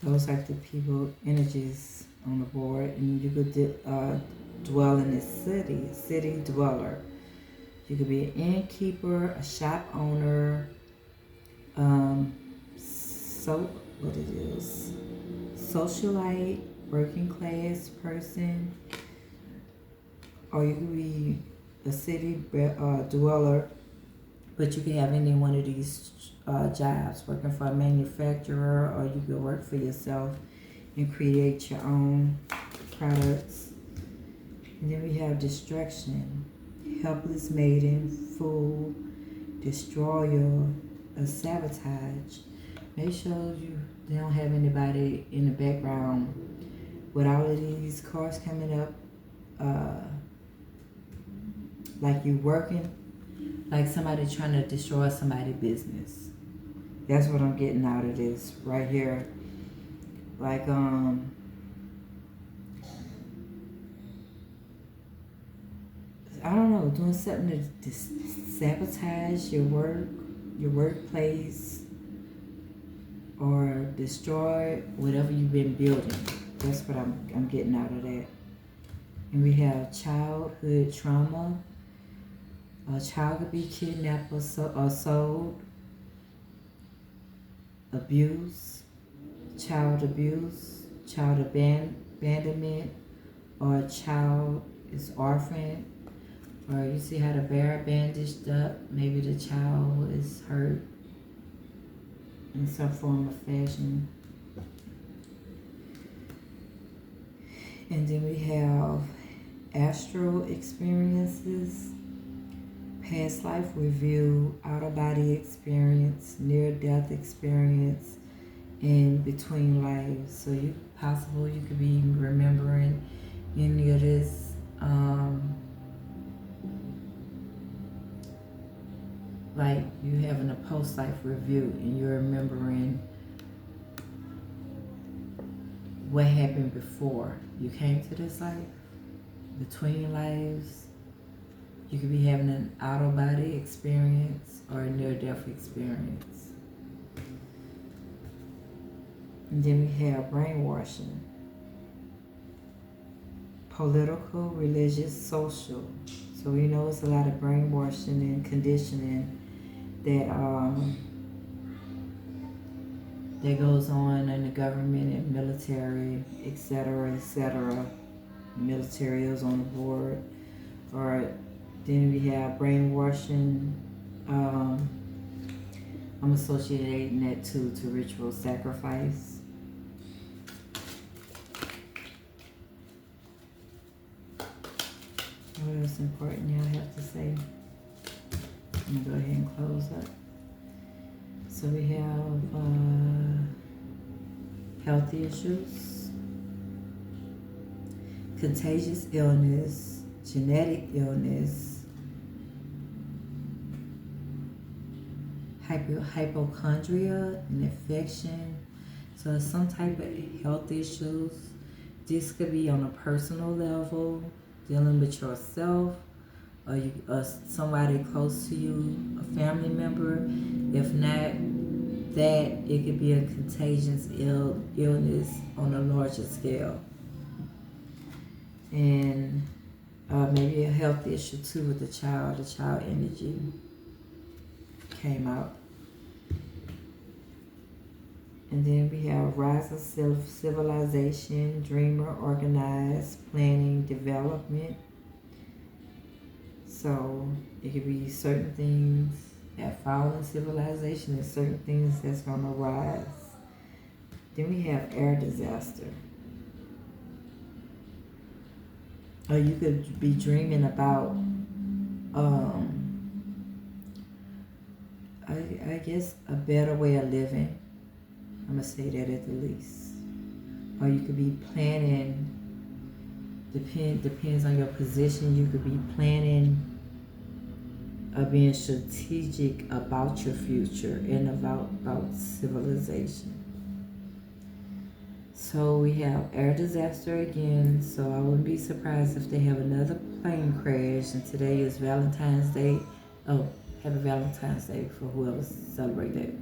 Those are the people energies on the board, and you could dwell in the city dweller. You could be an innkeeper, a shop owner, so what it is, socialite, working class person, or you could be a city dweller, but you can have any one of these jobs, working for a manufacturer, or you could work for yourself and create your own products. And then we have distraction, helpless maiden, fool, destroyer, a sabotage. Make sure they don't have anybody in the background with all of these cards coming up, like you working, like somebody trying to destroy somebody's business. That's what I'm getting out of this right here. Like, I don't know, doing something to sabotage your work, your workplace, or destroy whatever you've been building. That's what I'm getting out of that. And we have childhood trauma. A child could be kidnapped or sold. Abuse, child abandonment, or a child is orphaned, or you see how the bear bandaged up, maybe the child is hurt in some form of fashion. And then we have astral experiences, Past life review, out of body experience, near death experience, and between lives. So you could be remembering any of this. Like you having a post life review and you're remembering what happened before you came to this life, between lives. You could be having an out of body experience or a near death experience. And then we have brainwashing, political, religious, social. So we know it's a lot of brainwashing and conditioning that goes on in the government and military, etc., etc. Military is on the board. Or then we have brainwashing. I'm associating that to ritual sacrifice. What else important y'all have to say? I'm going to go ahead and close up. So we have health issues, contagious illness, genetic illness, hypochondria, an infection. So it's some type of health issues. This could be on a personal level, dealing with yourself, or somebody close to you, a family member. If not that, it could be a contagious illness on a larger scale. And maybe a health issue too with the child energy came out. And then we have rise of civilization, dreamer, organized, planning, development. So it could be certain things that fall in civilization and certain things that's going to rise. Then we have air disaster. Or you could be dreaming about, I guess, a better way of living. I'm going to say that at the least. Or you could be planning, depends on your position, you could be planning or being strategic about your future and about civilization. So we have air disaster again, so I wouldn't be surprised if they have another plane crash, and today is Valentine's Day. Oh, happy Valentine's Day for whoever celebrate that.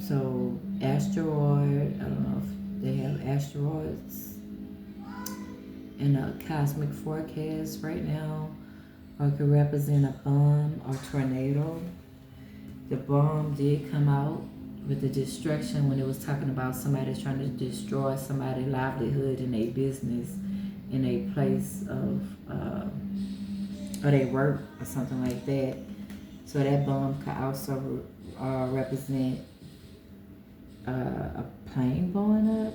So asteroid, I don't know if they have asteroids in a cosmic forecast right now, or it could represent a bomb or tornado. The bomb did come out with the destruction when it was talking about somebody trying to destroy somebody's livelihood in a business, in a place of, or they work or something like that. So that bomb could also represent a plane blowing up,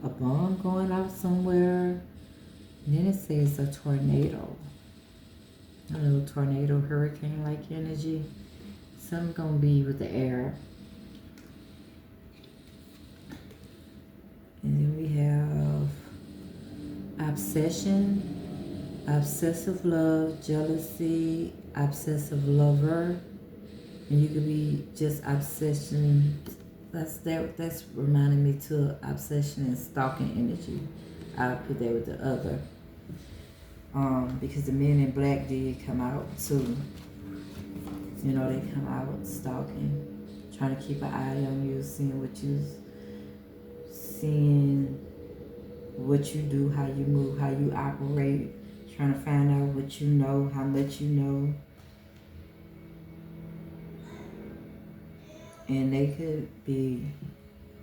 a bomb going out somewhere. And then it says a tornado. A little tornado, hurricane-like energy. Something gonna be with the air. And then we have obsession, obsessive love, jealousy, obsessive lover. And you could be just obsession. That's reminding me to obsession and stalking energy. I would put that with the other. Because the Men in Black did come out too. You know, they come out stalking, trying to keep an eye on you, seeing what you do, how you move, how you operate, trying to find out what you know, how much you know. And they could be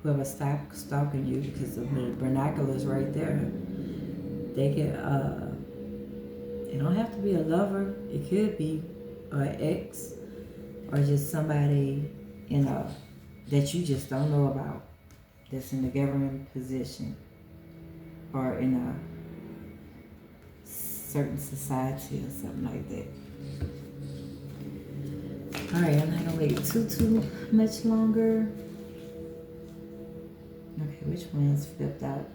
whoever stalking you, because of the binoculars right there. They could, it don't have to be a lover. It could be an ex, or just somebody that you just don't know about, that's in the government position or in a certain society or something like that. All right, I'm not gonna wait too much longer. Okay, which one is flipped out?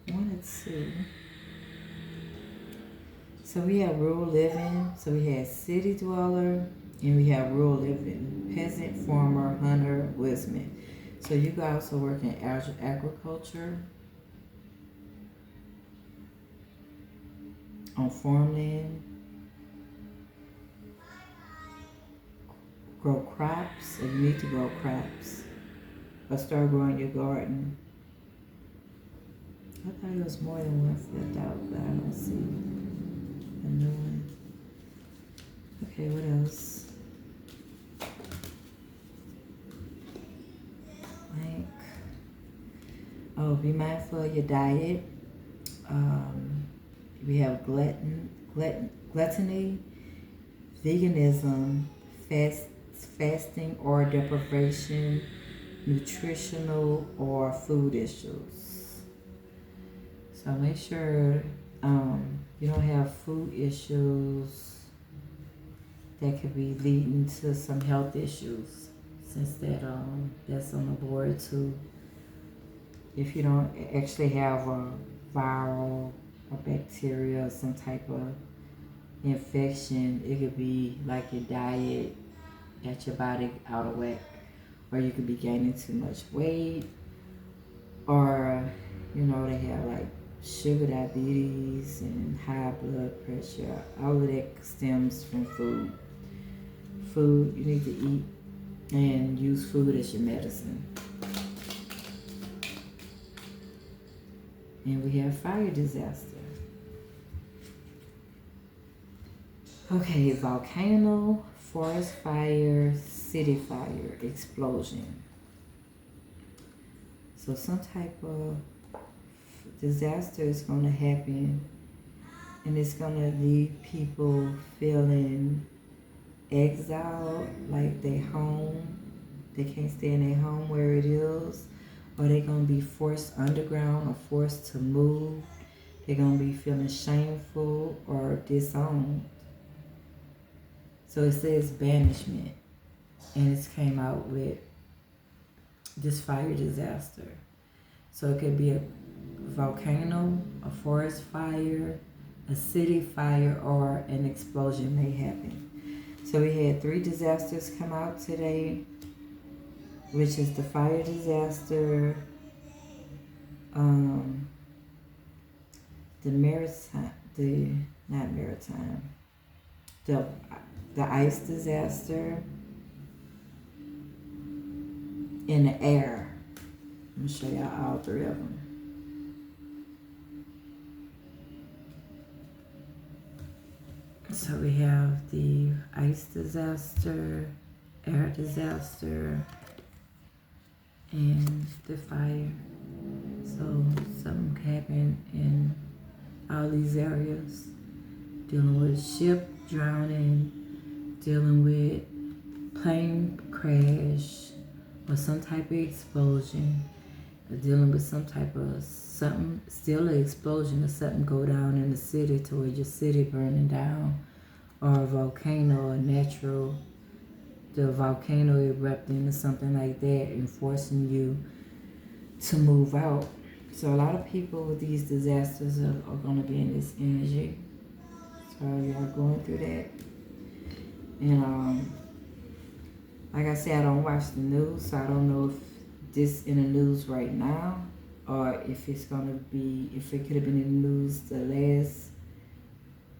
One and two. So we have rural living. So we have city dweller, and we have rural living, peasant, farmer, hunter, woodsman. So you can also work in agriculture, on farmland, grow crops, if you need to grow crops, or start growing your garden. I thought it was more than one flipped out, but I don't see a new one. Okay, what else? Like, oh, be mindful of your diet. We have gluttony, veganism, fasting or deprivation, nutritional or food issues. So make sure you don't have food issues that could be leading to some health issues, since that's on the board too. If you don't actually have a viral or bacteria or some type of infection, it could be like your diet, got your body out of whack, or you could be gaining too much weight, or they have like sugar diabetes and high blood pressure. All of that stems from food. You need to eat and use food as your medicine. And we have fire disaster. Okay, volcano, forest fire, city fire, explosion. So some type of disaster is going to happen, and it's going to leave people feeling exiled, like they home. They can't stay in their home where it is, or they're going to be forced underground or forced to move. They're going to be feeling shameful or disowned. So it says banishment, and it came out with this fire disaster. So it could be a volcano, a forest fire, a city fire, or an explosion may happen. So we had 3 disasters come out today, which is the fire disaster, the ice disaster, and the air. I'm gonna show y'all all 3 of them. So we have the ice disaster, air disaster, and the fire. So something happened in all these areas, dealing with ship drowning, dealing with plane crash or some type of explosion, or dealing with some type of something, still an explosion or something go down in the city to where your city burning down, or a volcano, the volcano erupting or something like that and forcing you to move out. So a lot of people with these disasters are going to be in this energy. So y'all going through that. And like I said, I don't watch the news, so I don't know if this in the news right now, or if it's going to be, if it could have been in the news the last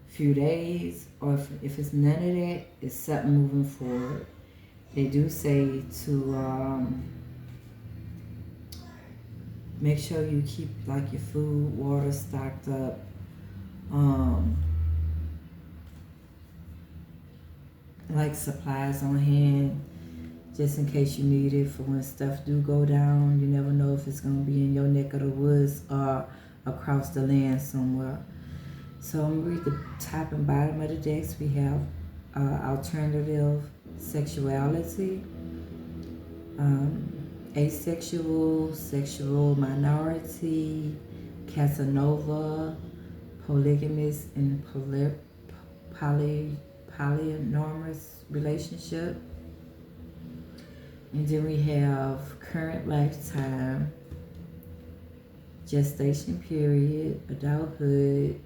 few days, or if it's none of that, it's something moving forward. They do say to make sure you keep like your food, water stocked up. Like supplies on hand, just in case you need it for when stuff do go down. You never know if it's gonna be in your neck of the woods or across the land somewhere. So I'm gonna read the top and bottom of the decks. We have alternative sexuality, asexual, sexual minority, Casanova, polygamous and polyamorous relationship. And then we have current lifetime, gestation period, adulthood,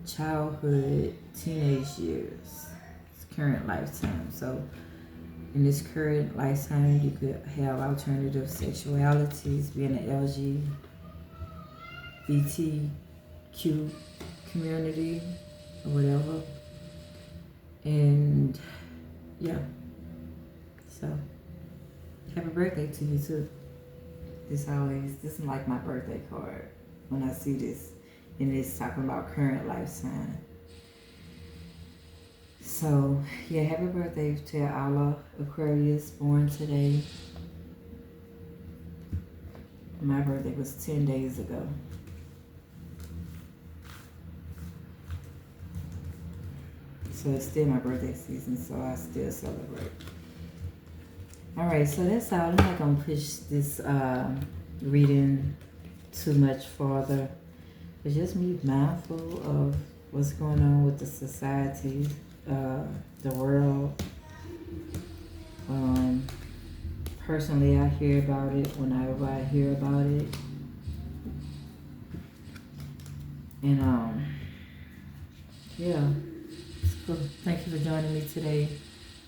childhood, teenage years. It's current lifetime. So in this current lifetime, you could have alternative sexualities, being an LGBTQ community or whatever. And yeah, so happy birthday to you too. This is like my birthday card when I see this, and it's talking about current lifetime. So yeah, happy birthday to all Aquarius born today. My birthday was 10 days ago. So it's still my birthday season, so I still celebrate. Alright, so that's all. I'm not going to push this reading too much farther. But just be mindful of what's going on with the society, the world. Personally, I hear about it whenever I hear about it. And yeah. So thank you for joining me today.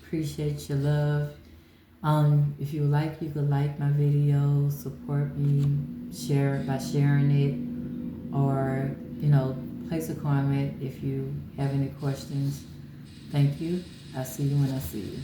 Appreciate your love. If you like, you could like my video, support me, share it by sharing it, or place a comment if you have any questions. Thank you. I'll see you when I see you.